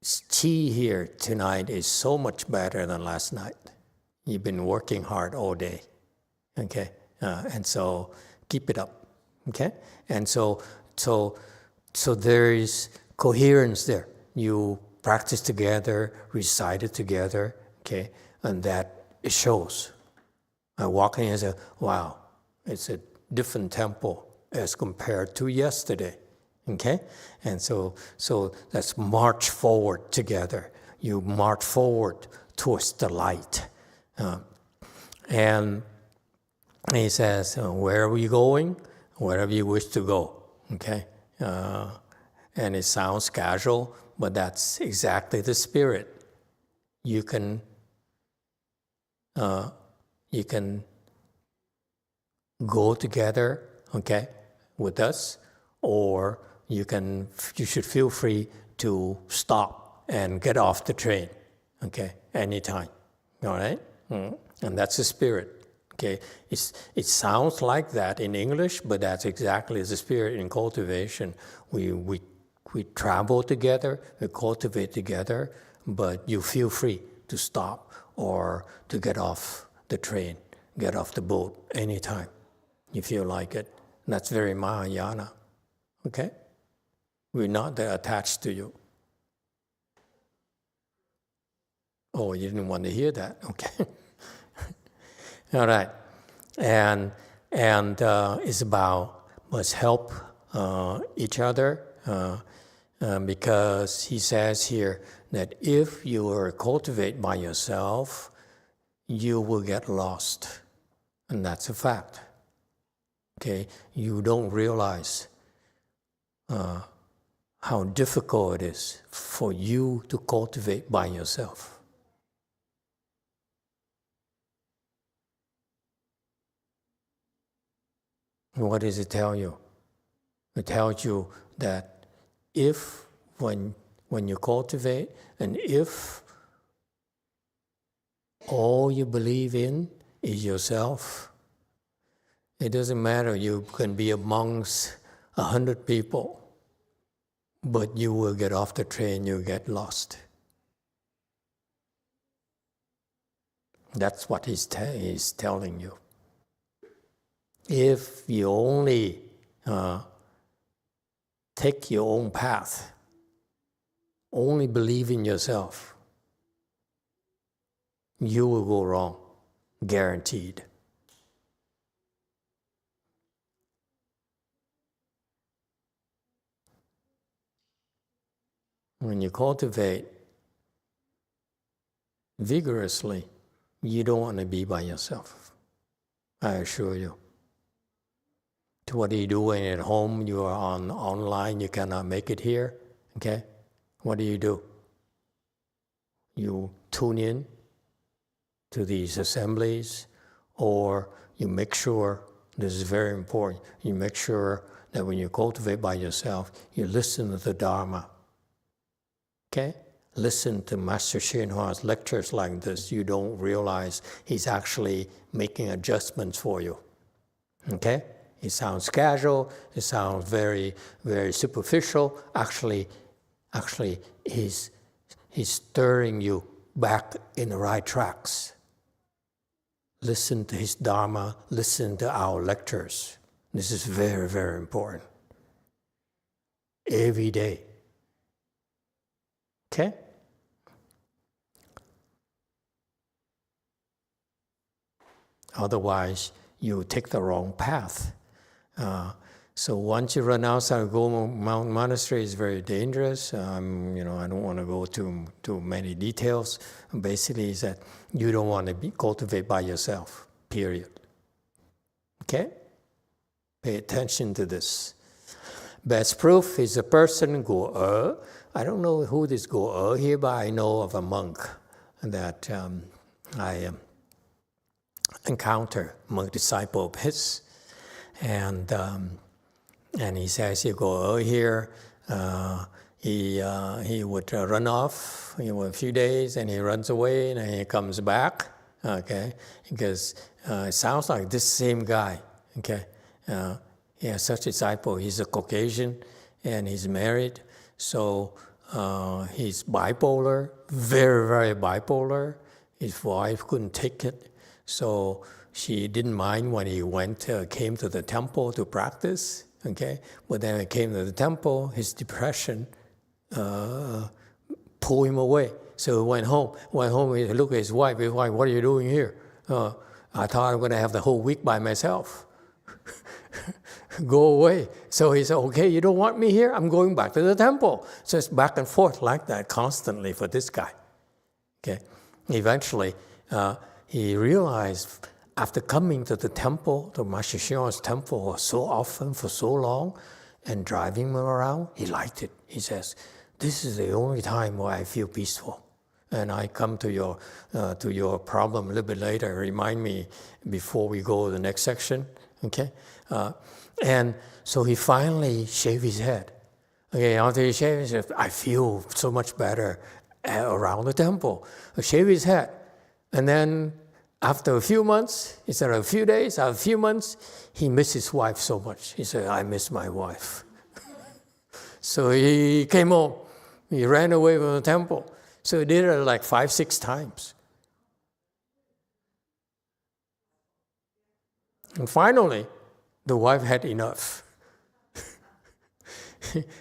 Qi here tonight is so much better than last night. You've been working hard all day, okay? And so keep it up, okay? And so there is coherence there. You practice together, recite it together, okay, and that it shows. I walk in and say, wow, it's a different tempo as compared to yesterday, okay? And so let's march forward together. You march forward towards the light. And he says, where are we going? Wherever you wish to go, okay? And it sounds casual, but that's exactly the spirit. You can go together, okay, with us, or you should feel free to stop and get off the train, okay, anytime, all right? And that's the spirit, okay? It sounds like that in English, but that's exactly the spirit in cultivation. We travel together, we cultivate together, but you feel free to stop or to get off the train, get off the boat anytime you feel like it. That's very Mahayana, okay? We're not that attached to you. Oh, you didn't want to hear that, okay? All right, and it's about let's help each other because he says here that if you cultivate by yourself, you will get lost, and that's a fact. Okay, you don't realize how difficult it is for you to cultivate by yourself. What does it tell you? It tells you that if, when you cultivate, and if all you believe in is yourself, it doesn't matter, you can be amongst 100 people, but you will get off the train, you'll get lost. That's what he's telling you. If you only take your own path, only believe in yourself, you will go wrong, guaranteed. When you cultivate vigorously, you don't want to be by yourself, I assure you. What are you doing at home? You are online, you cannot make it here, okay? What do? You tune in to these assemblies, or you make sure, this is very important, you make sure that when you cultivate by yourself, you listen to the Dharma, okay? Listen to Master Hsuanhua's lectures like this. You don't realize he's actually making adjustments for you, okay? It sounds casual, it sounds very, very superficial. Actually, he's stirring you back in the right tracks. Listen to his Dharma, listen to our lectures. This is very, very important. Every day. Okay? Otherwise, you take the wrong path. So once you run outside Go Mountain Monastery, it's very dangerous. I don't want to go to many details. Basically, is that you don't want to cultivate by yourself, period. Okay? Pay attention to this. Best proof is a person, Go. I don't know who this Go here, but I know of a monk that I encounter, monk disciple of his. And he says, you go here, he would run off a few days, and he runs away, and he comes back, okay? Because it sounds like this same guy, okay? He has such a disciple. He's a Caucasian, and he's married, so he's bipolar, very, very bipolar. His wife couldn't take it, so she didn't mind when he came to the temple to practice, okay? But then he came to the temple, his depression pull him away. So he went home. He looked at his wife. His wife, what are you doing here? I thought I'm going to have the whole week by myself. Go away. So he said, okay, you don't want me here? I'm going back to the temple. So it's back and forth like that constantly for this guy. Okay. Eventually, he realized after coming to the temple, to Master Hsu's temple so often for so long, and driving him around, he liked it. He says, this is the only time where I feel peaceful. And I come to your problem a little bit later. Remind me before we go to the next section, okay? And so he finally shaved his head. Okay, after he shaved his head, I feel so much better around the temple. He shaved his head. And then after a few months, instead of a few days, after a few months, he missed his wife so much. He said, I miss my wife. So he came home. He ran away from the temple. So he did it like 5, 6 times. And finally, the wife had enough.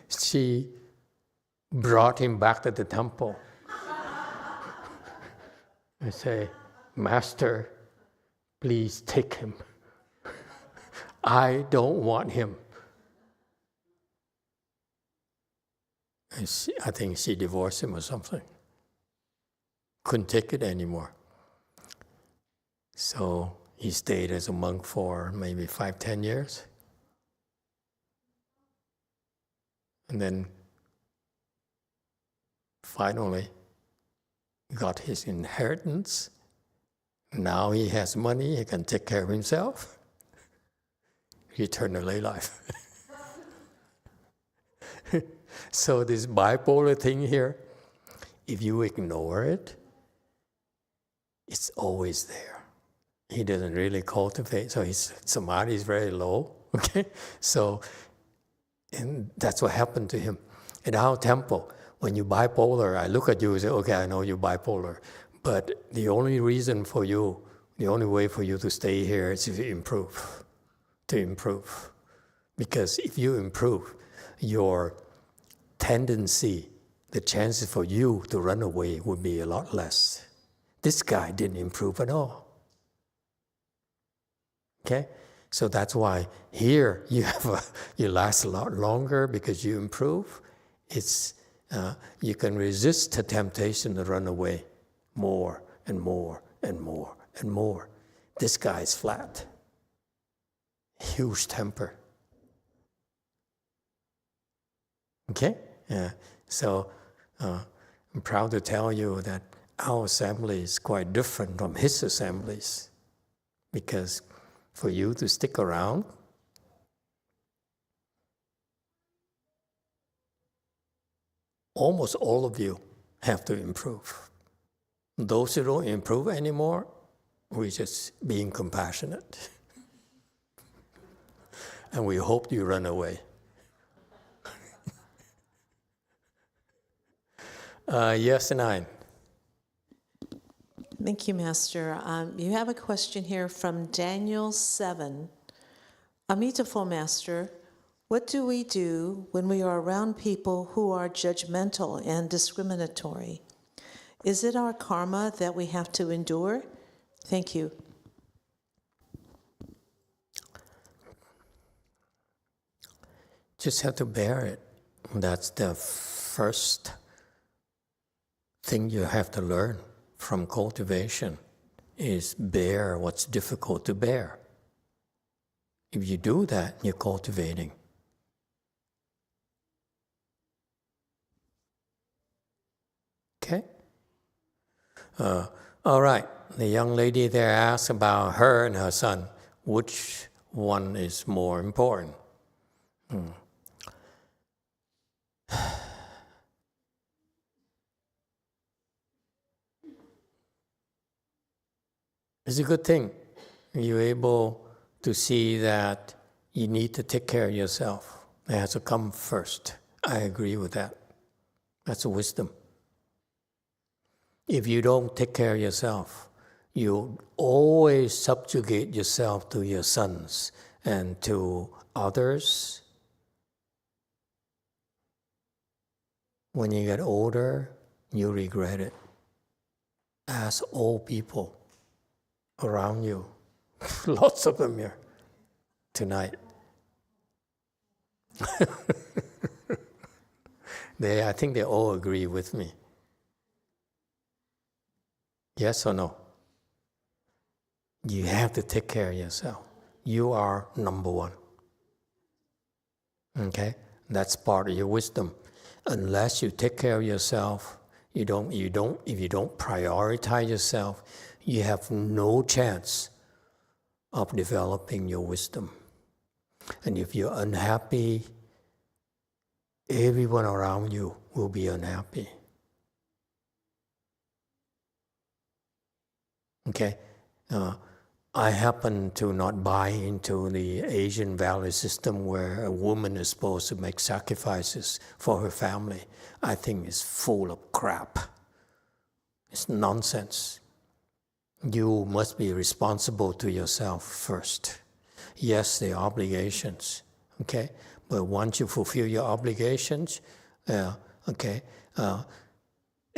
She brought him back to the temple. I say, Master, please take him. I don't want him. And I think she divorced him or something. Couldn't take it anymore. So he stayed as a monk for maybe 5, 10 years. And then finally got his inheritance. Now he has money, he can take care of himself. Eternal life. So this bipolar thing here, if you ignore it, it's always there. He doesn't really cultivate, so his samadhi is very low, okay? So, and that's what happened to him. In our temple, when you're bipolar, I look at you and say, okay, I know you're bipolar, but the only reason for you, the only way for you to stay here is to improve. Because if you improve, your tendency, the chances for you to run away would be a lot less. This guy didn't improve at all. Okay? So that's why here you last a lot longer because you improve. You can resist the temptation to run away more and more and more and more. This guy is flat. Huge temper. Okay? So I'm proud to tell you that our assembly is quite different from his assemblies, because for you to stick around, almost all of you have to improve. Those who don't improve anymore, we're just being compassionate. And we hope you run away. Yes, 9.
Thank you, Master. You have a question here from Daniel 7. Emitofuo, Master, what do we do when we are around people who are judgmental and discriminatory? Is it our karma that we have to endure? Thank you.
Just have to bear it. That's the first thing you have to learn from cultivation, is bear what's difficult to bear. If you do that, you're cultivating. Okay? All right. The young lady there asked about her and her son. Which one is more important? It's a good thing. You're able to see that you need to take care of yourself. It has to come first. I agree with that. That's wisdom. If you don't take care of yourself, you always subjugate yourself to your sons and to others. When you get older, you regret it. Ask old people around you. Lots of them here tonight. I think they all agree with me. Yes or no? You have to take care of yourself. You are number one. Okay? That's part of your wisdom. Unless you take care of yourself, if you don't prioritize yourself, you have no chance of developing your wisdom. And if you're unhappy, everyone around you will be unhappy. Okay? I happen to not buy into the Asian value system where a woman is supposed to make sacrifices for her family. I think it's full of crap. It's nonsense. You must be responsible to yourself first. Yes, there are obligations, okay? But once you fulfill your obligations, it's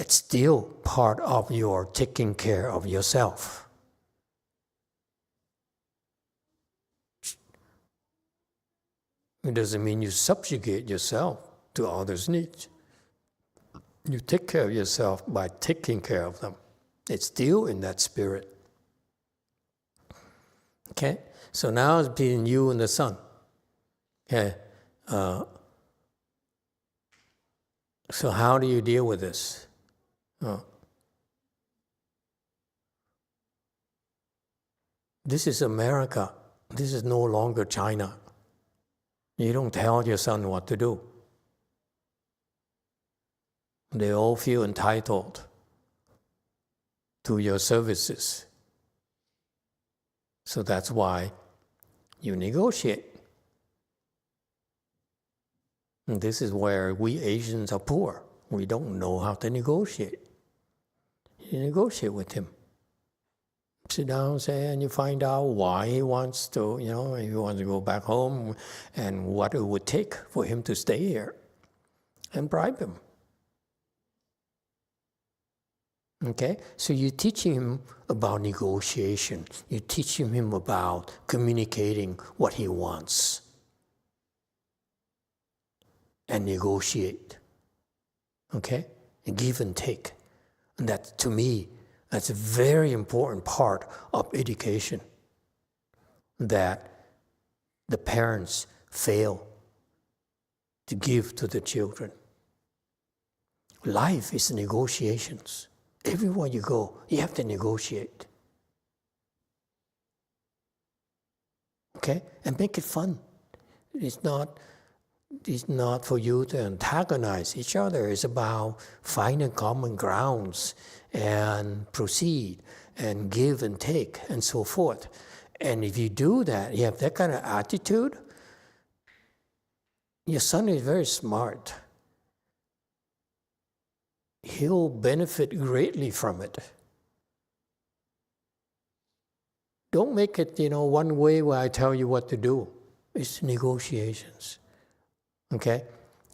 still part of your taking care of yourself. It doesn't mean you subjugate yourself to others' needs. You take care of yourself by taking care of them. It's still in that spirit. Okay? So now it's between you and the sun. Okay? So how do you deal with this? This is America. This is no longer China. You don't tell your son what to do. They all feel entitled to your services. So that's why you negotiate. And this is where we Asians are poor. We don't know how to negotiate. You negotiate with him. Sit down, and you find out why he wants to, if he wants to go back home and what it would take for him to stay here, and bribe him. Okay? So you're teaching him about negotiation. You're teaching him about communicating what he wants and negotiate. Okay? And give and take. And that, to me, that's a very important part of education that the parents fail to give to the children. Life is negotiations. Everywhere you go, you have to negotiate. Okay? And make it fun. It's not for you to antagonize each other. It's about finding common grounds and proceed and give and take and so forth. And if you do that, you have that kind of attitude, your son is very smart. He'll benefit greatly from it. Don't make it, one way where I tell you what to do. It's negotiations. Okay?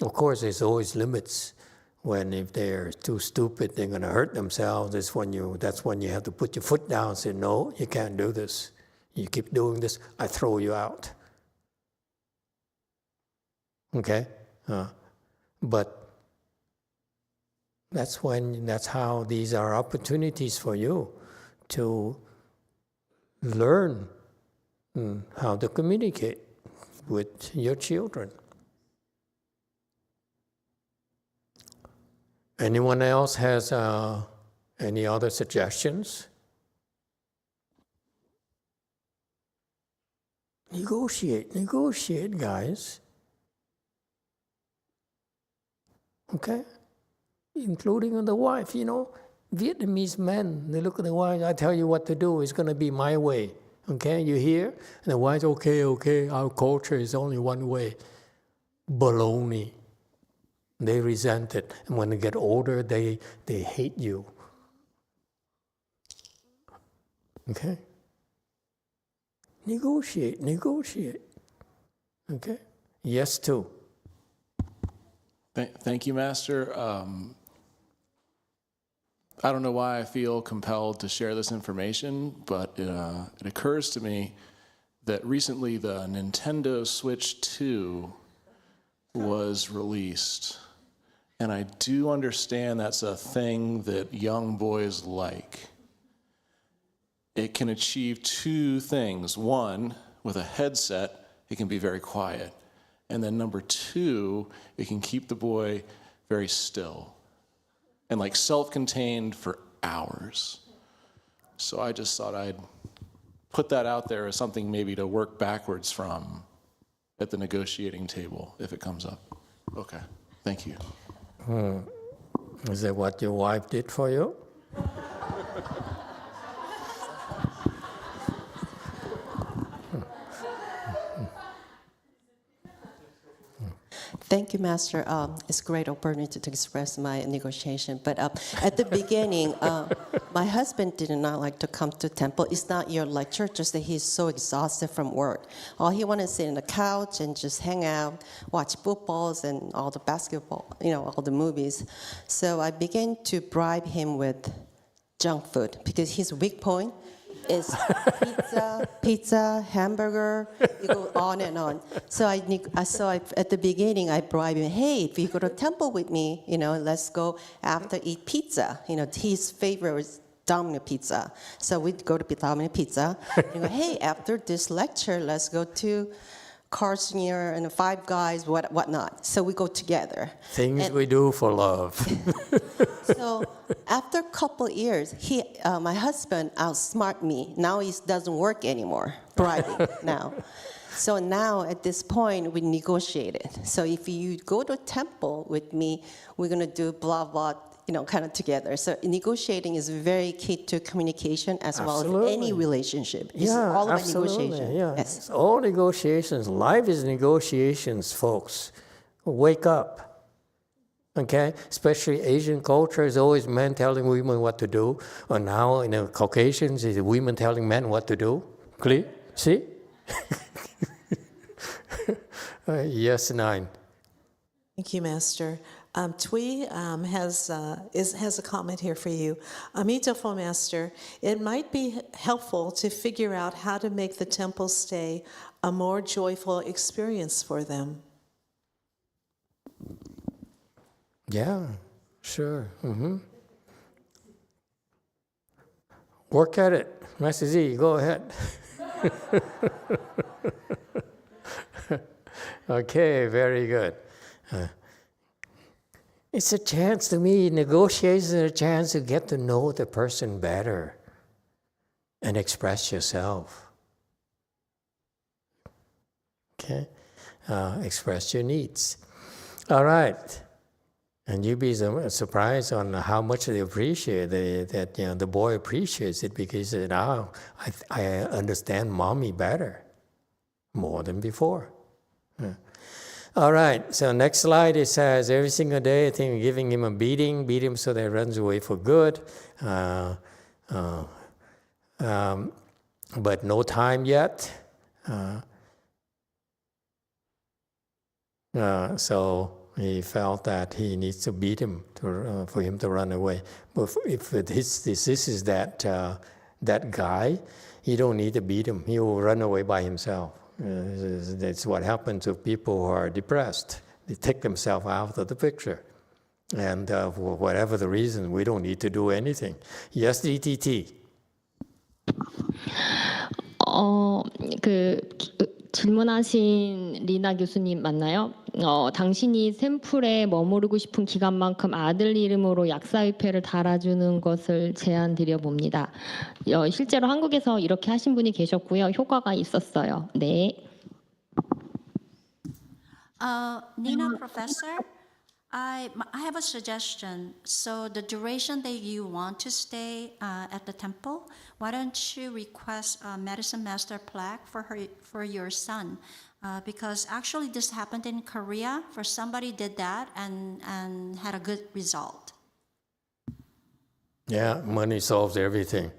Of course, there's always limits. If they're too stupid, they're going to hurt themselves. That's when you have to put your foot down and say, no, you can't do this. You keep doing this, I throw you out. Okay? But that's how these are opportunities for you to learn how to communicate with your children. Anyone else has any other suggestions? Negotiate, guys. Okay? Including the wife, Vietnamese men, they look at the wife, I tell you what to do, it's going to be my way. Okay, you hear? And the wife, okay, our culture is only one way. Baloney. They resent it. And when they get older, they hate you. Okay? Negotiate. Okay? Yes, too.
Thank you, Master. I don't know why I feel compelled to share this information, but it occurs to me that recently the Nintendo Switch 2 was released. And I do understand that's a thing that young boys like. It can achieve two things. One, with a headset, it can be very quiet. And then number two, it can keep the boy very still and like self-contained for hours. So I just thought I'd put that out there as something maybe to work backwards from at the negotiating table if it comes up. Okay, thank you.
Is that what your wife did for you?
Thank you, Master. It's a great opportunity to express my negotiation. But at the beginning, my husband did not like to come to temple. It's not your lecture, just that he's so exhausted from work. All he wanted to sit on the couch and just hang out, watch footballs and all the basketball, all the movies. So I began to bribe him with junk food because his weak point is pizza, hamburger, you go on and on. So at the beginning, I bribed him, hey, if you go to temple with me, let's go after eat pizza. His favorite was Domino Pizza. So we'd go to Domino Pizza. And go, hey, after this lecture, let's go to Carl's Jr. and Five Guys, whatnot. So we go together.
Things we do for love.
So after a couple of years, my husband outsmarted me. Now it doesn't work anymore, bribing now. So now at this point, we negotiated. So if you go to a temple with me, we're going to do blah, blah, kind of together. So negotiating is very key to communication as
Absolutely.
well as any relationship. It's all about negotiation.
Yeah.
Yes.
It's all negotiations. Life is negotiations, folks. Wake up. Okay? Especially Asian culture is always men telling women what to do. Or now in the Caucasians, it's women telling men what to do. Clear? See? Yes, 9.
Thank you, Master. Tui has a comment here for you. Emitofuo, Master, it might be helpful to figure out how to make the temple stay a more joyful experience for them.
Yeah, sure. Work at it. Master Z, go ahead. Okay, very good. It's a chance to me, negotiations are a chance to get to know the person better and express yourself. Okay? Express your needs. All right. And you'd be surprised on how much they appreciate that the boy appreciates it because now I understand mommy better, more than before. Yeah. All right, so next slide, it says every single day, I think giving him a beat him so that he runs away for good. But no time yet. So he felt that he needs to beat him for him to run away. But if this is that guy, you don't need to beat him. He will run away by himself. That's what happens to people who are depressed. They take themselves out of the picture. And for whatever the reason, we don't need to do anything. Yes, DTT.
질문하신 리나 교수님 맞나요? 당신이 샘플에 머무르고 싶은 기간만큼 아들 이름으로 약사위패를 달아주는 것을 제안드려 봅니다. 실제로 한국에서 이렇게 하신 분이 계셨고요. 효과가 있었어요. 네.
Nina Professor, I have a suggestion. So the duration that you want to stay at the temple, why don't you request a medicine master plaque for your son? Because actually this happened in Korea. For somebody did that and had a good result.
Yeah, money solves everything.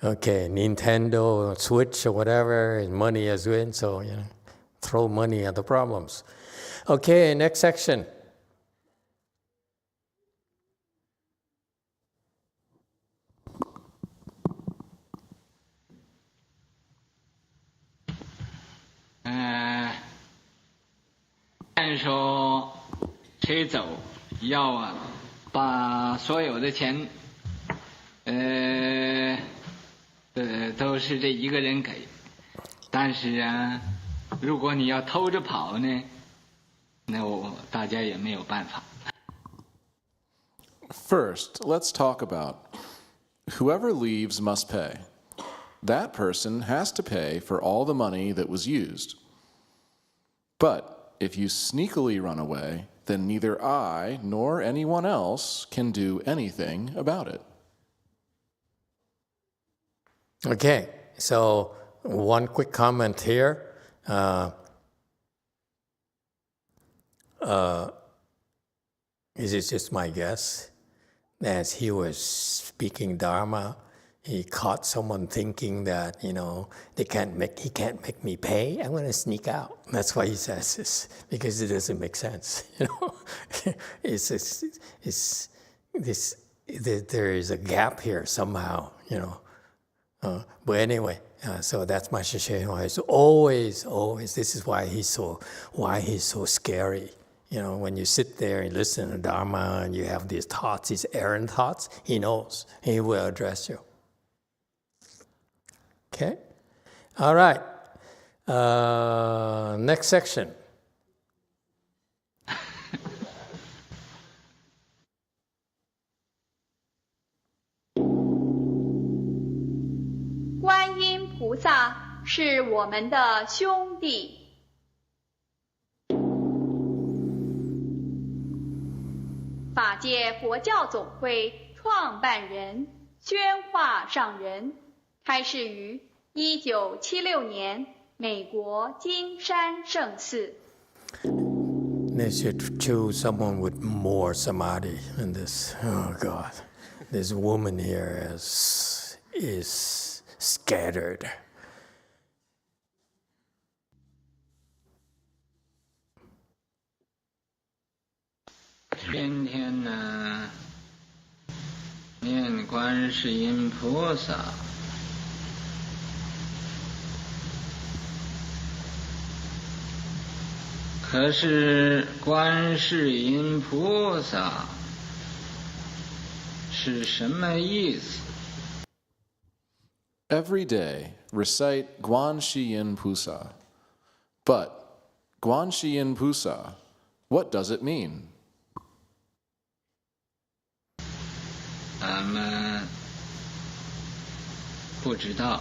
Okay, Nintendo, Switch, or whatever, and money is in, so throw money at the problems. Okay, next section.
按说车走要把所有的钱，都是这一个人给，但是啊，如果你要偷着跑呢，那大家也没有办法。
First, let's talk about whoever leaves must pay. That person has to pay for all the money that was used. But if you sneakily run away, then neither I nor anyone else can do anything about it.
Okay, so one quick comment here. This is just my guess. As he was speaking Dharma, he caught someone thinking that, he can't make me pay. I'm going to sneak out. That's why he says this, because it doesn't make sense. There is a gap here somehow. But anyway, so that's my Shishin. It's always. This is why he's so scary. When you sit there and listen to Dharma and you have these thoughts, these errant thoughts, he knows. He will address you. Okay? All right. Next section.
Guanyin 菩萨是我们的兄弟。法界佛教总会创办人宣化上人，开示于1976年美国金山圣寺。
They should choose someone with more samadhi than this. Oh God, this woman here is scattered.
Ten天呢，念观世音菩萨，可是观世音菩萨是什么意思？
Every day, recite GuanYin Qi. But GuanYin Qi, what does it mean?
俺们不知道，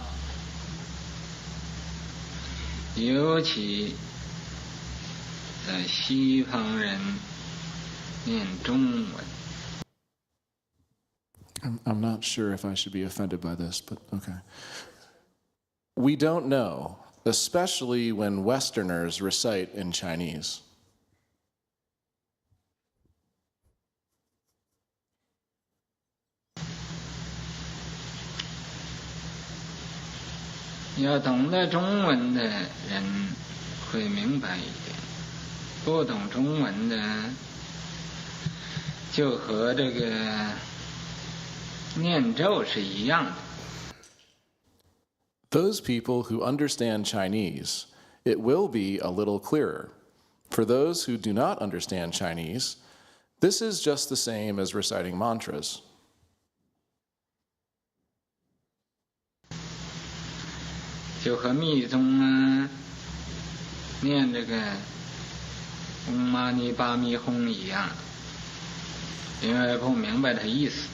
尤其在西方人念中文。
I'm not sure if I should be offended by this, but okay. We don't know, especially when Westerners recite in Chinese.
要懂得中文的人会明白一点，不懂中文的就和这个念咒是一样的。
Those people who understand Chinese, it will be a little clearer. For those who do not understand Chinese, this is just the same as reciting mantras.
就和密宗啊念这个嗡嘛呢叭咪吽一样，因为不明白它意思。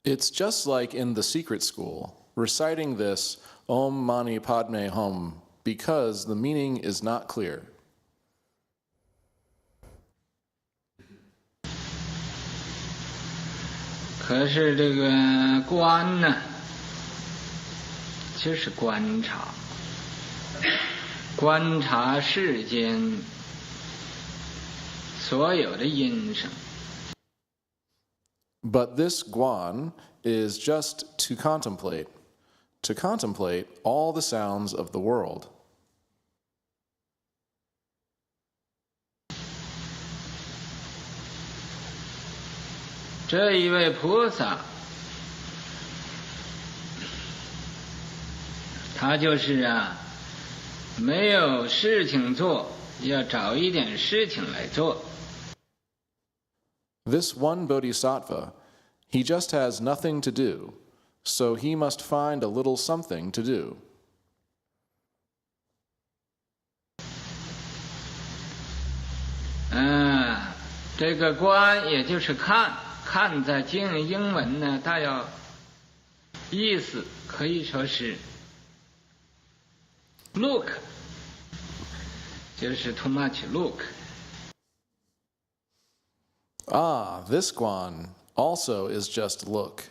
It's just like in the secret school, reciting this Om Mani Padme Hum because the meaning is not clear.
可是这个观呢，就是观察，观察世间所有的音声。
But this Guan is just to contemplate all the sounds of the world.
这一位菩萨，他就是没有事情做，要找一点事情来做。
This one bodhisattva, he just has nothing to do, so he must find a little something to do.
这个观也就是看，看在英文呢，它有意思可以说是 look， 就是 too much look。
This guan also is just look.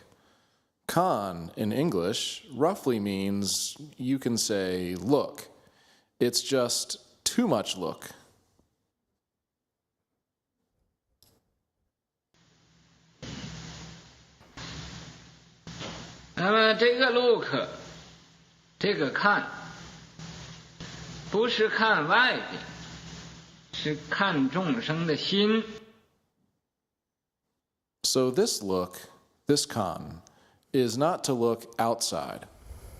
Kan in English roughly means you can say look. It's just too much look.
那么这个 look， 这个看，不是看外边，是看众生的心。
So this look, this kan, is not to look outside.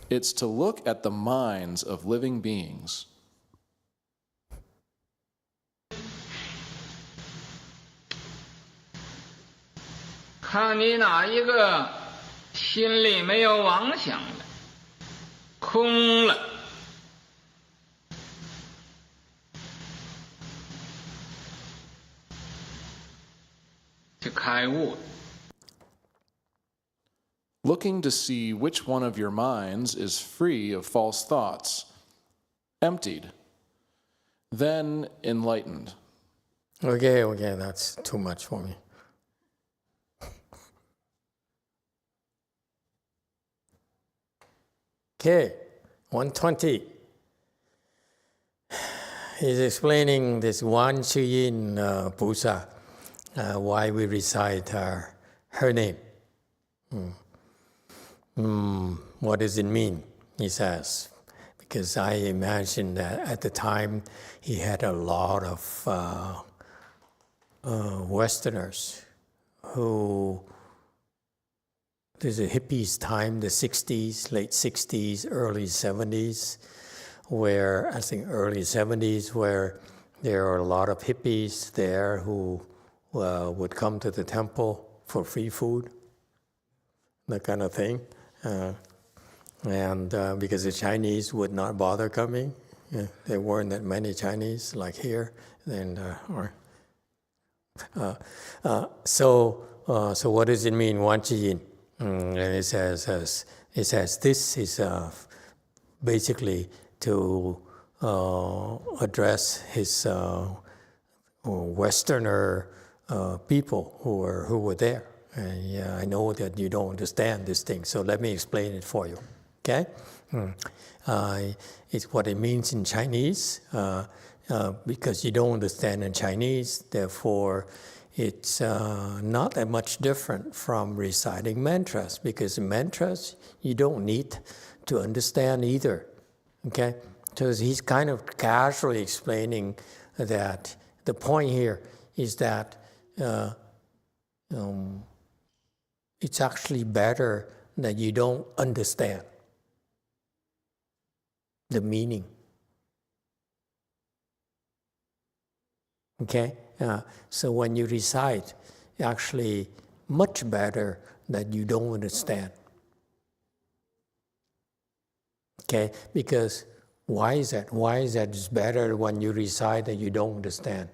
It's to look at the minds of living beings.
看你哪一个心里没有妄想了，空了，就开悟了。
Looking to see which one of your minds is free of false thoughts, emptied, then enlightened.
Okay, that's too much for me. Okay, 120. He's explaining this GuanYin Qi why we recite her name. What does it mean? He says, because I imagine that at the time he had a lot of Westerners who, there's a hippies time, the 60s, late 60s, early 70s, where I think early 70s, where there are a lot of hippies there who would come to the temple for free food, that kind of thing. And because the Chinese would not bother coming, there weren't that many Chinese like here. And so what does it mean, GuanYin? And it says this is basically to address his Westerner people who were there. And yeah, I know that you don't understand this thing, so let me explain it for you. Okay? It's what it means in Chinese, because you don't understand in Chinese, therefore it's not that much different from reciting mantras, because mantras you don't need to understand either. Okay? So he's kind of casually explaining that the point here is that it's actually better that you don't understand the meaning. Okay? So when you recite, actually much better that you don't understand. Okay? Because why is that? Why is that it's better when you recite that you don't understand?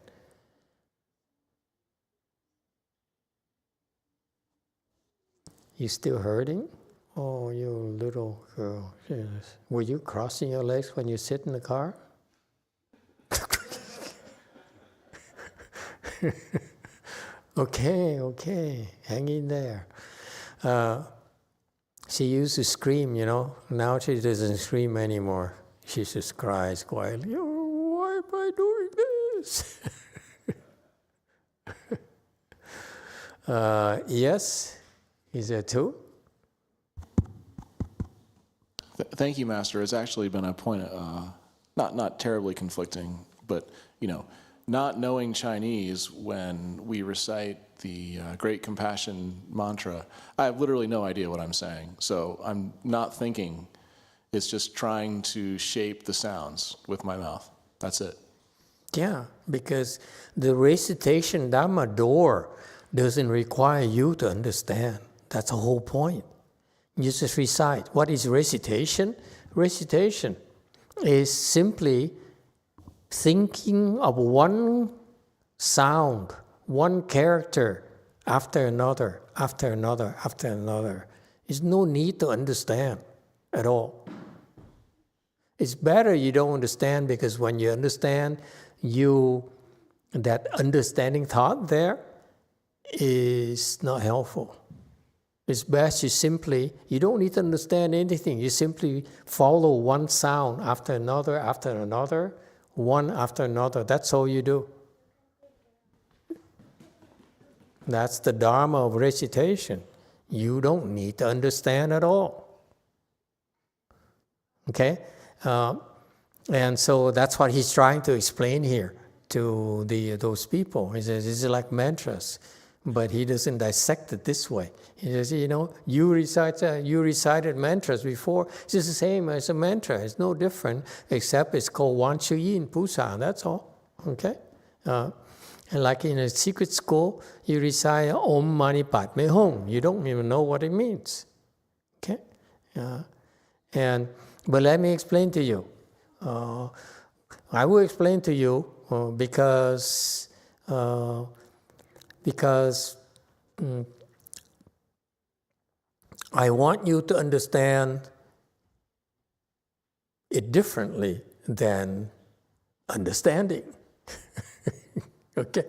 You still hurting? Oh, you little girl. Yes. Were you crossing your legs when you sit in the car? Okay, hang in there. She used to scream, Now she doesn't scream anymore. She just cries quietly. Oh, why am I doing this? Yes. Is there two?
Thank you, Master. It's actually been a point, not terribly conflicting, but, not knowing Chinese when we recite the Great Compassion mantra, I have literally no idea what I'm saying. So I'm not thinking. It's just trying to shape the sounds with my mouth. That's it.
Yeah, because the recitation Dharma door doesn't require you to understand. That's the whole point. You just recite. What is recitation? Recitation is simply thinking of one sound, one character after another, after another, after another. There's no need to understand at all. It's better you don't understand, because when you understand, that understanding thought there is not helpful. It's best you don't need to understand anything. You simply follow one sound after another, one after another. That's all you do. That's the Dharma of recitation. You don't need to understand at all. Okay? And so that's what he's trying to explain here to those people. He says, this is like mantras, but he doesn't dissect it this way. He says, you recited mantras before. It's just the same as a mantra. It's no different, except it's called YongHua Pusa. That's all. Okay? And like in a secret school, you recite Om Mani Padme Hum. You don't even know what it means. Okay? But let me explain to you. I will explain to you because I want you to understand it differently than understanding. Okay,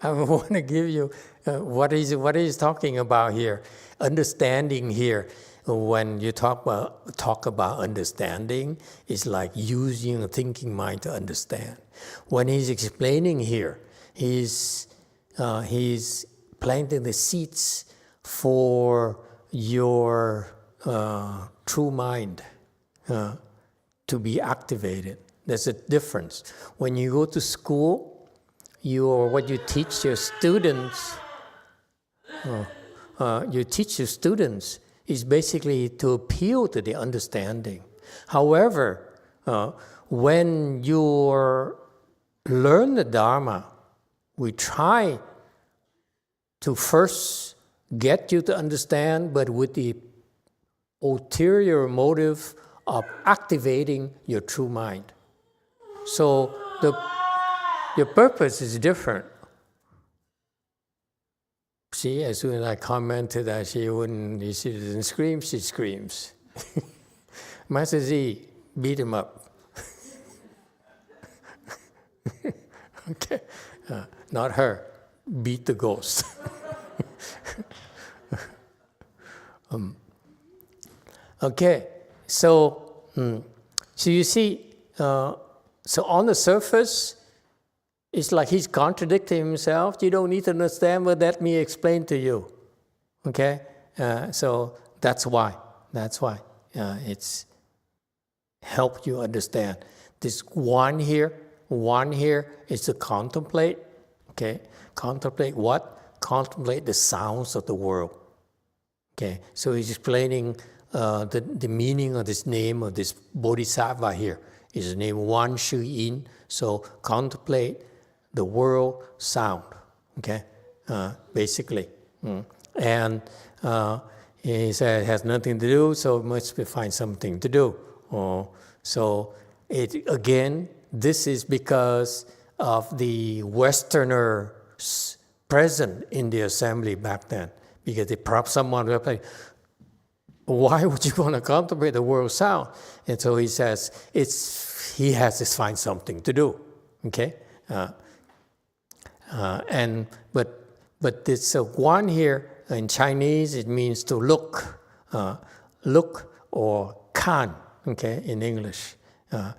I want to give you what he's talking about here. Understanding here, when you talk about understanding, it's like using a thinking mind to understand. When he's explaining here, he's planting the seeds for your true mind to be activated. There's a difference. When you go to school, what you teach your students, is basically to appeal to the understanding. However, when you learn the Dharma, we try to first get you to understand, but with the ulterior motive of activating your true mind. So your purpose is different. See, as soon as I commented that she didn't scream, she screams. Master Z, beat him up. Okay, not her, beat the ghost. Okay, so you see, so on the surface, it's like he's contradicting himself. You don't need to understand, but let me explain to you. Okay? So that's why. It's help you understand. This one here is to contemplate. Okay? Contemplate what? Contemplate the sounds of the world. Okay? So he's explaining the meaning of this name of this bodhisattva here. His name YongHua. So contemplate the world sound, okay, basically. And he said it has nothing to do, so must find something to do. So again, this is because of the Westerners present in the assembly back then, because they prop someone up like, why would you want to contemplate the world sound? And so he says he has to find something to do, okay. But this one here in Chinese, it means to look, or kan, okay, in English. And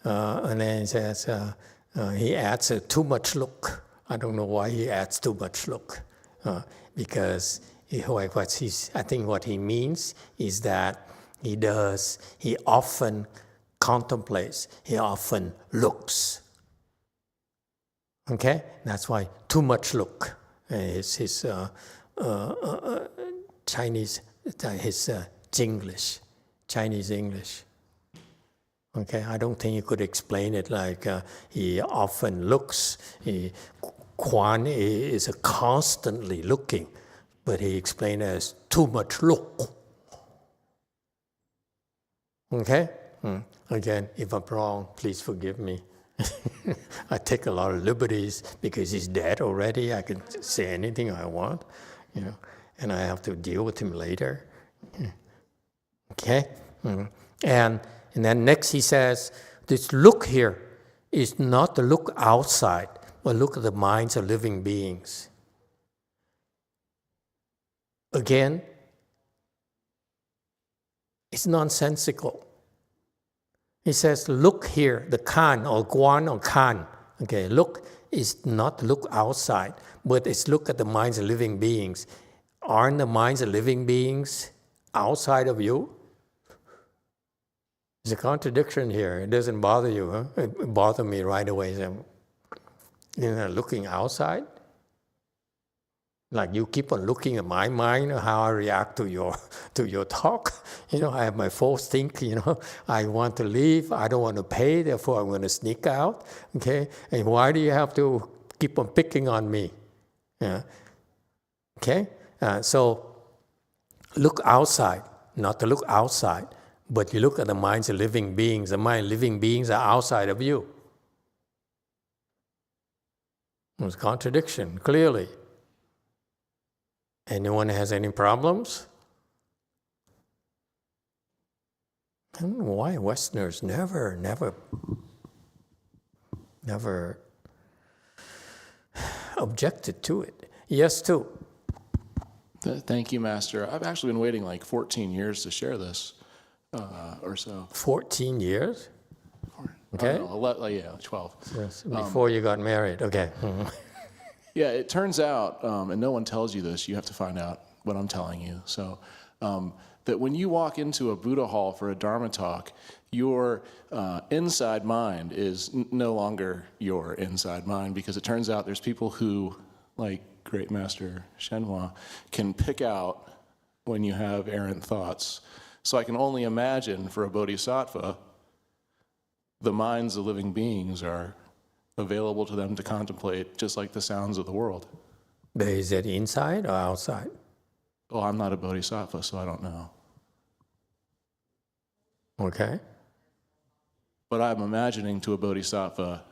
then it says he adds too much look. I don't know why he adds too much look, because I think what he means is that He does. He often contemplates. He often looks. Okay? That's why too much look is his Chinese, his Jinglish, Chinese English. Okay? I don't think you could explain it like he often looks. Guan is constantly looking, but he explained it as too much look. Okay? Again, if I'm wrong, please forgive me. I take a lot of liberties because he's dead already. I can say anything I want, and I have to deal with him later. Okay? And then next he says, this look here is not the look outside, but look at the minds of living beings. Again, it's nonsensical. He says, look here, the Kan or Guan or Kan. Okay, look is not look outside, but it's look at the minds of living beings. Aren't the minds of living beings outside of you? There's a contradiction here. It doesn't bother you, huh? It bothered me right away. Looking outside? Like you keep on looking at my mind, how I react to your talk. I have my false think, I want to leave, I don't want to pay, therefore I'm going to sneak out. Okay? And why do you have to keep on picking on me? Yeah. Okay? So look outside, not to look outside, but you look at the minds of living beings. The mind of living beings are outside of you. There's contradiction, clearly. Anyone has any problems? I don't know why Westerners never objected to it. Yes, too.
Thank you, Master. I've actually been waiting like 14 years to share this, or so.
14 years? Okay.
12.
Yes, before you got married, okay.
Yeah, it turns out, and no one tells you this, you have to find out what I'm telling you. So, that when you walk into a Buddha hall for a Dharma talk, your inside mind is no longer your inside mind, because it turns out there's people who, like Great Master YongHua, can pick out when you have errant thoughts. So I can only imagine for a bodhisattva, the minds of living beings are available to them to contemplate, just like the sounds of the world.
But is it inside or outside?
Well, I'm not a bodhisattva, so I don't know.
Okay.
But I'm imagining to a bodhisattva,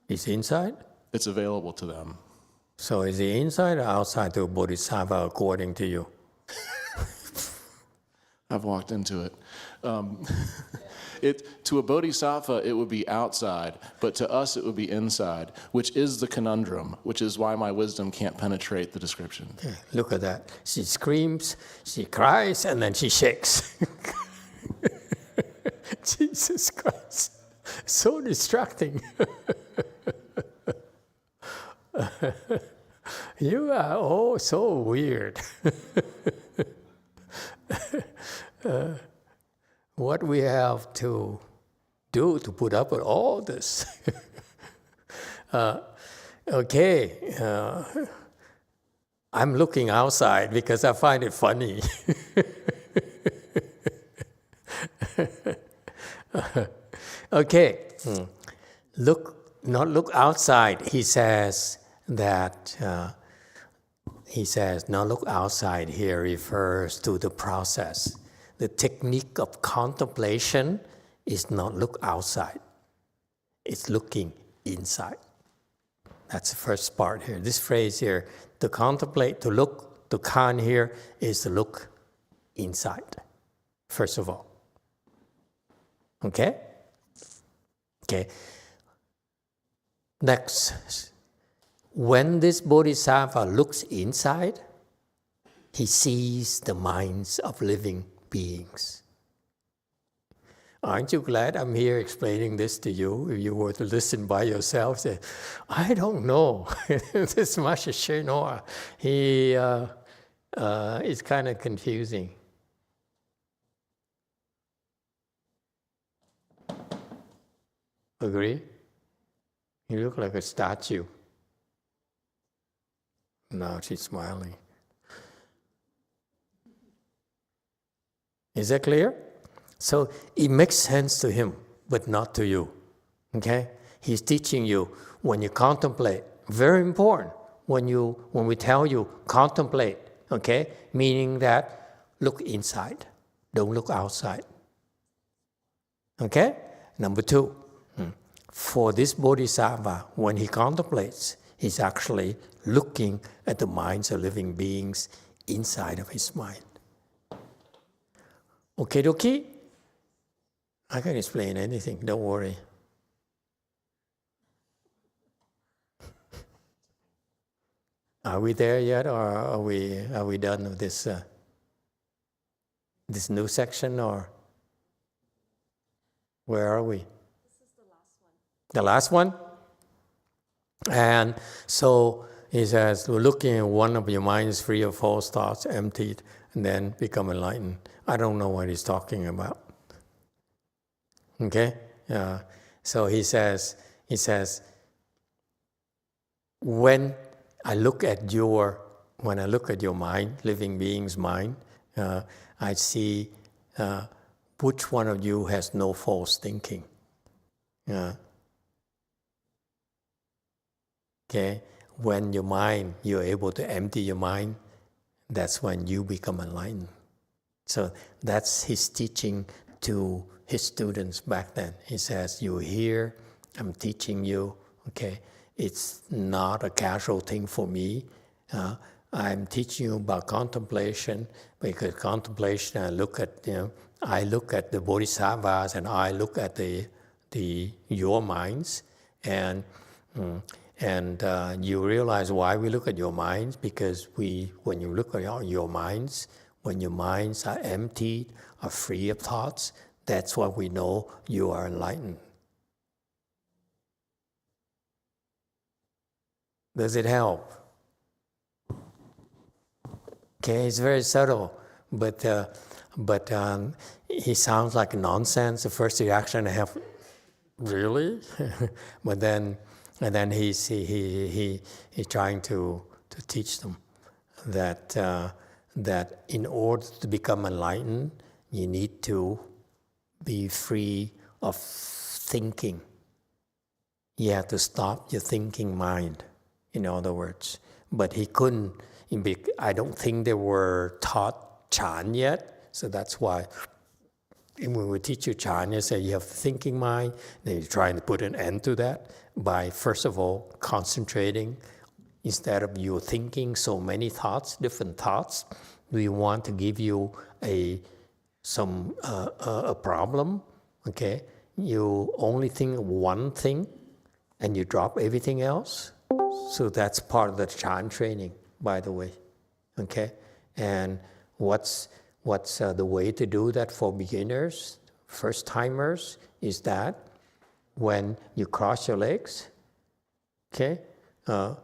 it's inside?
It's available to them.
So is it inside or outside to a bodhisattva according to you?
I've walked into it. To a bodhisattva, it would be outside, but to us, it would be inside, which is the conundrum, which is why my wisdom can't penetrate the description.
Okay, look at that. She screams, she cries, and then she shakes. Jesus Christ. So distracting. You are all so weird. What we have to do to put up with all this. Okay, I'm looking outside because I find it funny. Okay, not look outside. He says that. Not look outside here refers to the process. The technique of contemplation is not look outside. It's looking inside. That's the first part here. This phrase here, to contemplate, to look, to kan here is to look inside, first of all. Okay? Okay. Next, when this bodhisattva looks inside, he sees the minds of living beings. Aren't you glad I'm here explaining this to you? If you were to listen by yourself, say, I don't know. This Master YongHua, he is kind of confusing. Agree? You look like a statue. Now she's smiling. Is that clear? So it makes sense to him, but not to you. Okay? He's teaching you when you contemplate. Very important. When we tell you contemplate, okay? Meaning that look inside. Don't look outside. Okay? Number 2, for this bodhisattva, when he contemplates, he's actually looking at the minds of living beings inside of his mind. Okay, dokie? I can explain anything, don't worry. Are we there yet, or are we done with this this new section, or where are we? This is the last one. The last one? And so he says, we're looking at one of your minds free of false thoughts, emptied, and then become enlightened. I don't know what he's talking about. Okay? So he says, when I look at your mind, living being's mind, I see which one of you has no false thinking. Okay? When you're able to empty your mind, that's when you become enlightened. So that's his teaching to his students back then. He says, you're here, I'm teaching you, okay? It's not a casual thing for me. I'm teaching you about contemplation, because contemplation, I look at the bodhisattvas, and I look at your minds, and you realize why we look at your minds, because when you look at your minds, when your minds are emptied, are free of thoughts, that's what we know you are enlightened. Does it help? Okay, it's very subtle, but he sounds like nonsense. The first reaction I have, really? But then he's trying to teach them that in order to become enlightened, you need to be free of thinking. You have to stop your thinking mind, in other words. But he couldn't, I don't think they were taught Chan yet, so that's why when we teach you Chan, you say you have a thinking mind, then you're trying to put an end to that by, first of all, concentrating. Instead of you thinking so many thoughts, different thoughts, we want to give you a problem, okay? You only think one thing and you drop everything else. So that's part of the Chan training, by the way, okay? And what's the way to do that for beginners, first-timers, is that when you cross your legs, okay, the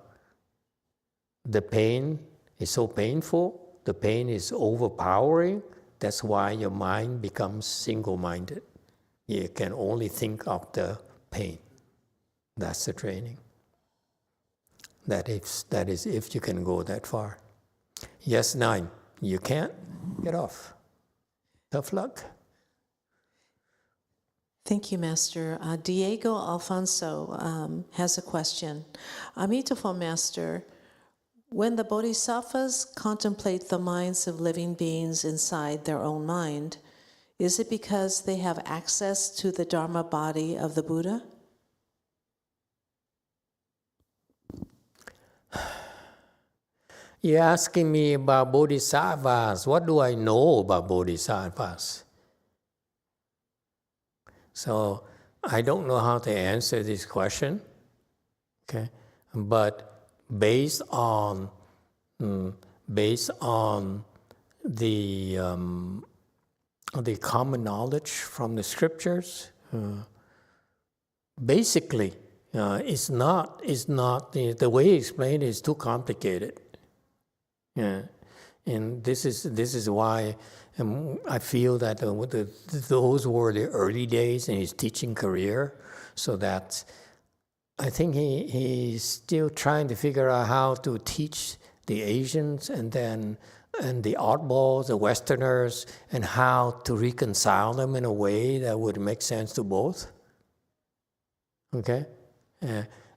pain is so painful, the pain is overpowering, that's why your mind becomes single-minded. You can only think of the pain. That's the training. That is if you can go that far. Yes, 9. You can't? Get off. Tough luck.
Thank you, Master. Diego Alfonso has a question. Emitofuo, Master, when the bodhisattvas contemplate the minds of living beings inside their own mind, is it because they have access to the Dharma body of the Buddha?
You're asking me about bodhisattvas. What do I know about bodhisattvas? So I don't know how to answer this question, okay? But based on the common knowledge from the scriptures, basically, it's not the way he explained it is too complicated. Yeah, and this is why I feel that those were the early days in his teaching career. So that I think he's still trying to figure out how to teach the Asians and the oddballs, the Westerners, and how to reconcile them in a way that would make sense to both. Okay?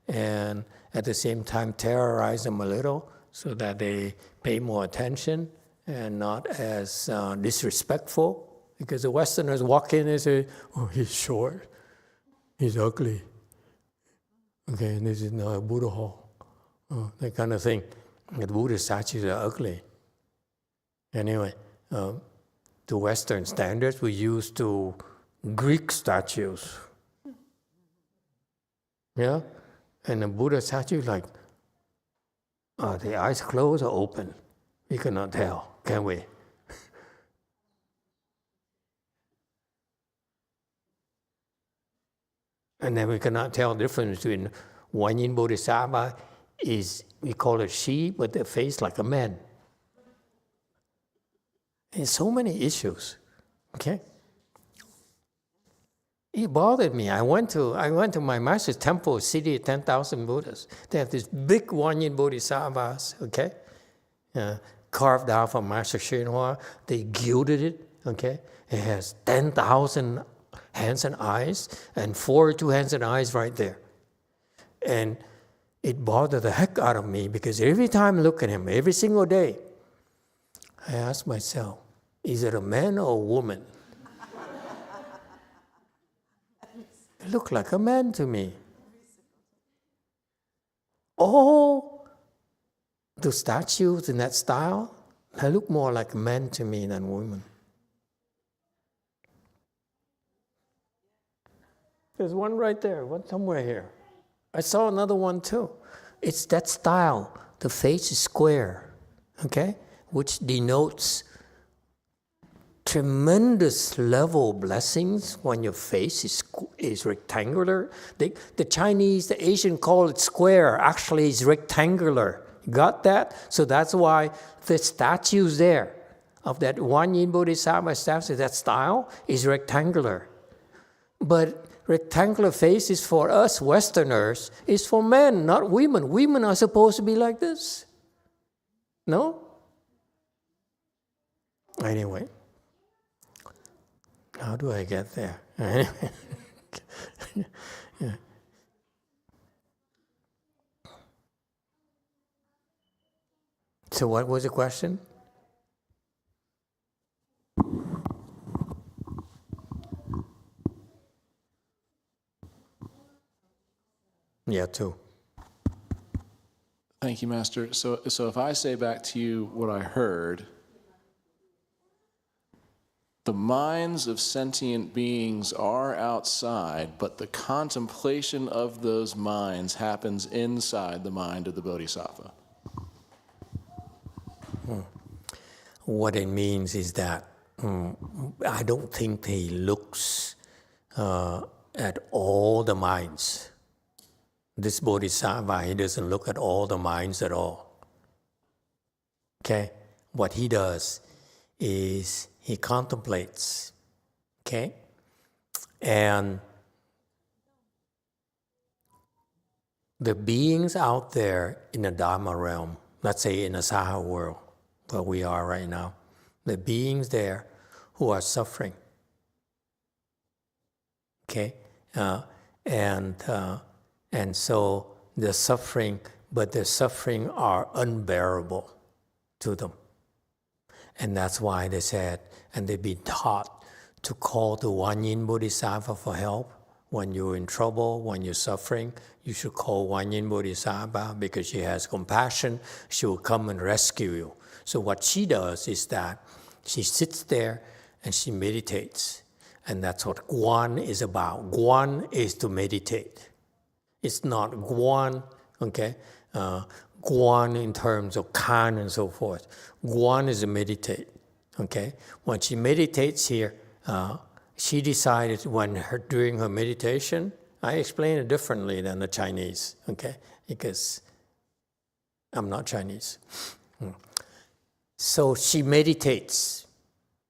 And at the same time terrorize them a little so that they pay more attention and not as disrespectful. Because the Westerners walk in and say, oh, he's short, he's ugly. Okay, this is not a Buddha hall. That kind of thing. The Buddha statues are ugly. Anyway, to Western standards, we used to Greek statues. Yeah? And the Buddha statue, like, the eyes closed or open? We cannot tell, can we? And then we cannot tell the difference between GuanYin Bodhisattva is, we call it she, but the face like a man. And so many issues, okay? It bothered me. I went to my master's temple, city of 10,000 Buddhas. They have this big GuanYin Bodhisattvas, okay? Carved out from Master YongHua. They gilded it, okay? It has 10,000 hands and eyes, and 42 hands and eyes right there. And it bothered the heck out of me because every time I look at him, every single day, I ask myself, is it a man or a woman? It looked like a man to me. All the statues in that style, they look more like men to me than women. There's one right there, one somewhere here. I saw another one too. It's that style. The face is square, okay? Which denotes tremendous level blessings when your face is rectangular. The Chinese, the Asian call it square. Actually, it's rectangular. You got that? So that's why the statues there of that GuanYin Bodhisattva statue, that style, is rectangular. But rectangular face is for us Westerners, is for men, not women. Women are supposed to be like this. No? Anyway, how do I get there? Yeah. So what was the question? Yeah, too.
Thank you, Master. So if I say back to you what I heard, the minds of sentient beings are outside, but the contemplation of those minds happens inside the mind of the Bodhisattva.
What it means is that I don't think he looks at all the minds. This Bodhisattva, he doesn't look at all the minds at all. Okay? What he does is he contemplates. Okay? And the beings out there in the Dharma realm, let's say in the Saha world, where we are right now, the beings there who are suffering. Okay? And so they're suffering, but their suffering are unbearable to them. And that's why they said, and they've been taught to call to GuanYin Bodhisattva for help. When you're in trouble, when you're suffering, you should call GuanYin Bodhisattva because she has compassion. She will come and rescue you. So what she does is that she sits there and she meditates. And that's what Guan is about. Guan is to meditate. It's not Guan, okay? Guan in terms of Kan and so forth. Guan is to meditate, okay? When she meditates here, she decided during her meditation, I explain it differently than the Chinese, okay? Because I'm not Chinese. So she meditates,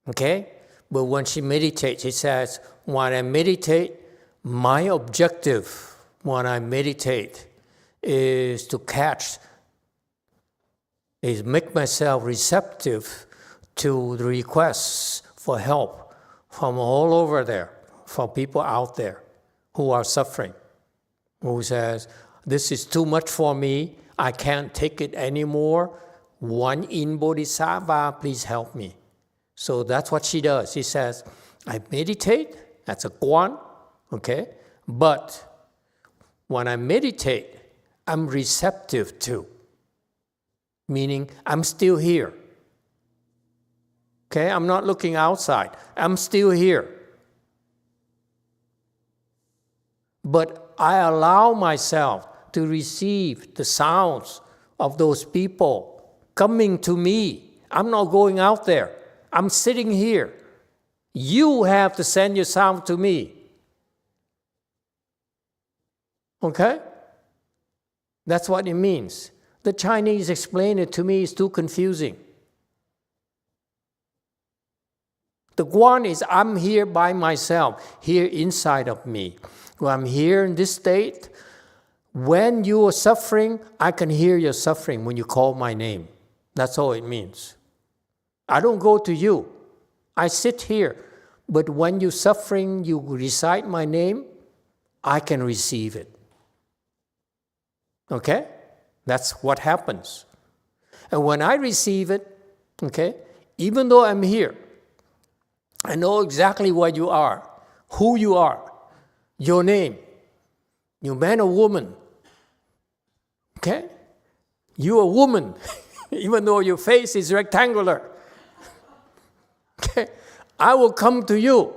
okay? But when she meditates, she says, when I meditate, My objective when I meditate is to make myself receptive to the requests for help from all over there, from people out there who are suffering, who says, this is too much for me, I can't take it anymore. GuanYin Bodhisattva, please help me. So that's what she does. She says, I meditate, that's a Guan, okay? But when I meditate, I'm receptive to, meaning I'm still here. Okay, I'm not looking outside. I'm still here. But I allow myself to receive the sounds of those people coming to me. I'm not going out there. I'm sitting here. You have to send your sound to me. Okay? That's what it means. The Chinese explain it to me, it's too confusing. The Guan is I'm here by myself, here inside of me. When I'm here in this state, when you are suffering, I can hear your suffering when you call my name. That's all it means. I don't go to you. I sit here. But when you're suffering, you recite my name, I can receive it. Okay? That's what happens. And when I receive it, okay, even though I'm here, I know exactly what you are, who you are, your name, you man or woman. Okay? You're a woman, even though your face is rectangular. Okay? I will come to you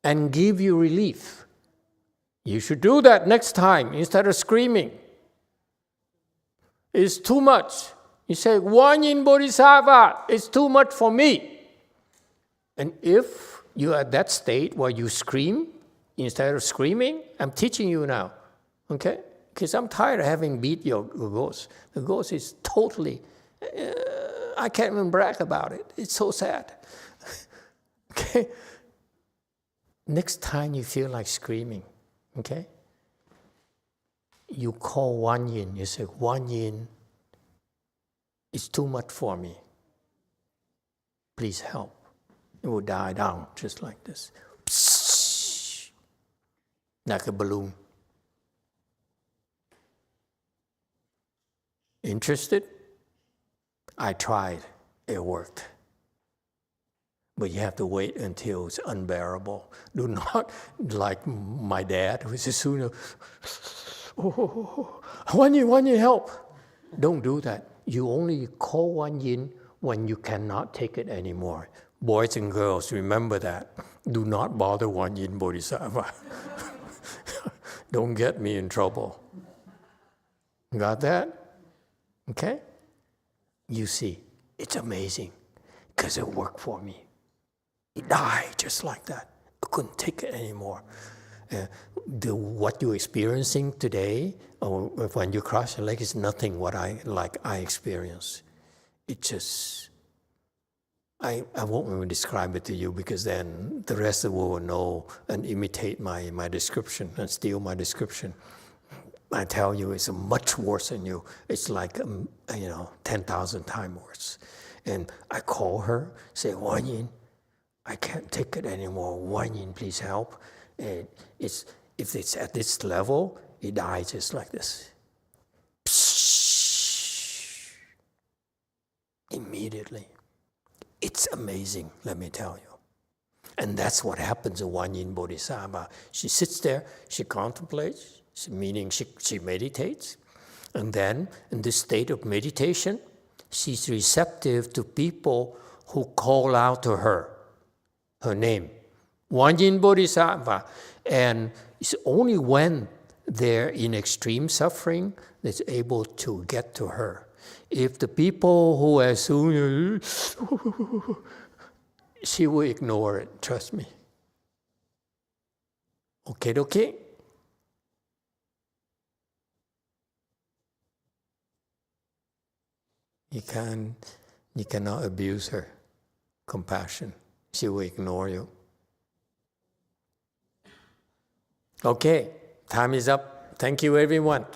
and give you relief. You should do that next time instead of screaming. It's too much. You say, GuanYin Bodhisattva, it's too much for me. And if you're at that state where you scream instead of screaming, I'm teaching you now, okay? Because I'm tired of having beat your ghost. The ghost is totally, I can't even brag about it. It's so sad. Okay? Next time you feel like screaming, okay? You call GuanYin, you say, GuanYin, it's too much for me. Please help. It will die down just like this. Psst, like a balloon. Interested? I tried. It worked. But you have to wait until it's unbearable. Do not, like my dad, who is as soon as, GuanYin, help. Don't do that. You only call GuanYin when you cannot take it anymore. Boys and girls, remember that. Do not bother GuanYin Bodhisattva. Don't get me in trouble. Got that? Okay? You see, it's amazing because it worked for me. It died just like that. I couldn't take it anymore. What you're experiencing today, or when you cross your leg, is nothing what I experience. It just, I won't even describe it to you because then the rest of the world will know and imitate my description and steal my description. I tell you, it's much worse than you. It's like, 10,000 times worse. And I call her, say, GuanYin, I can't take it anymore. GuanYin, please help. And if it's at this level, it dies just like this. Pssh. Immediately. It's amazing, let me tell you. And that's what happens to GuanYin Bodhisattva. She sits there, she contemplates, meaning she meditates. And then, in this state of meditation, she's receptive to people who call out to her name. GuanYin Bodhisattva. And it's only when they're in extreme suffering that's able to get to her. If the people who assume, she will ignore it, trust me. Okay? You cannot abuse her compassion. She will ignore you. Okay, time is up. Thank you, everyone.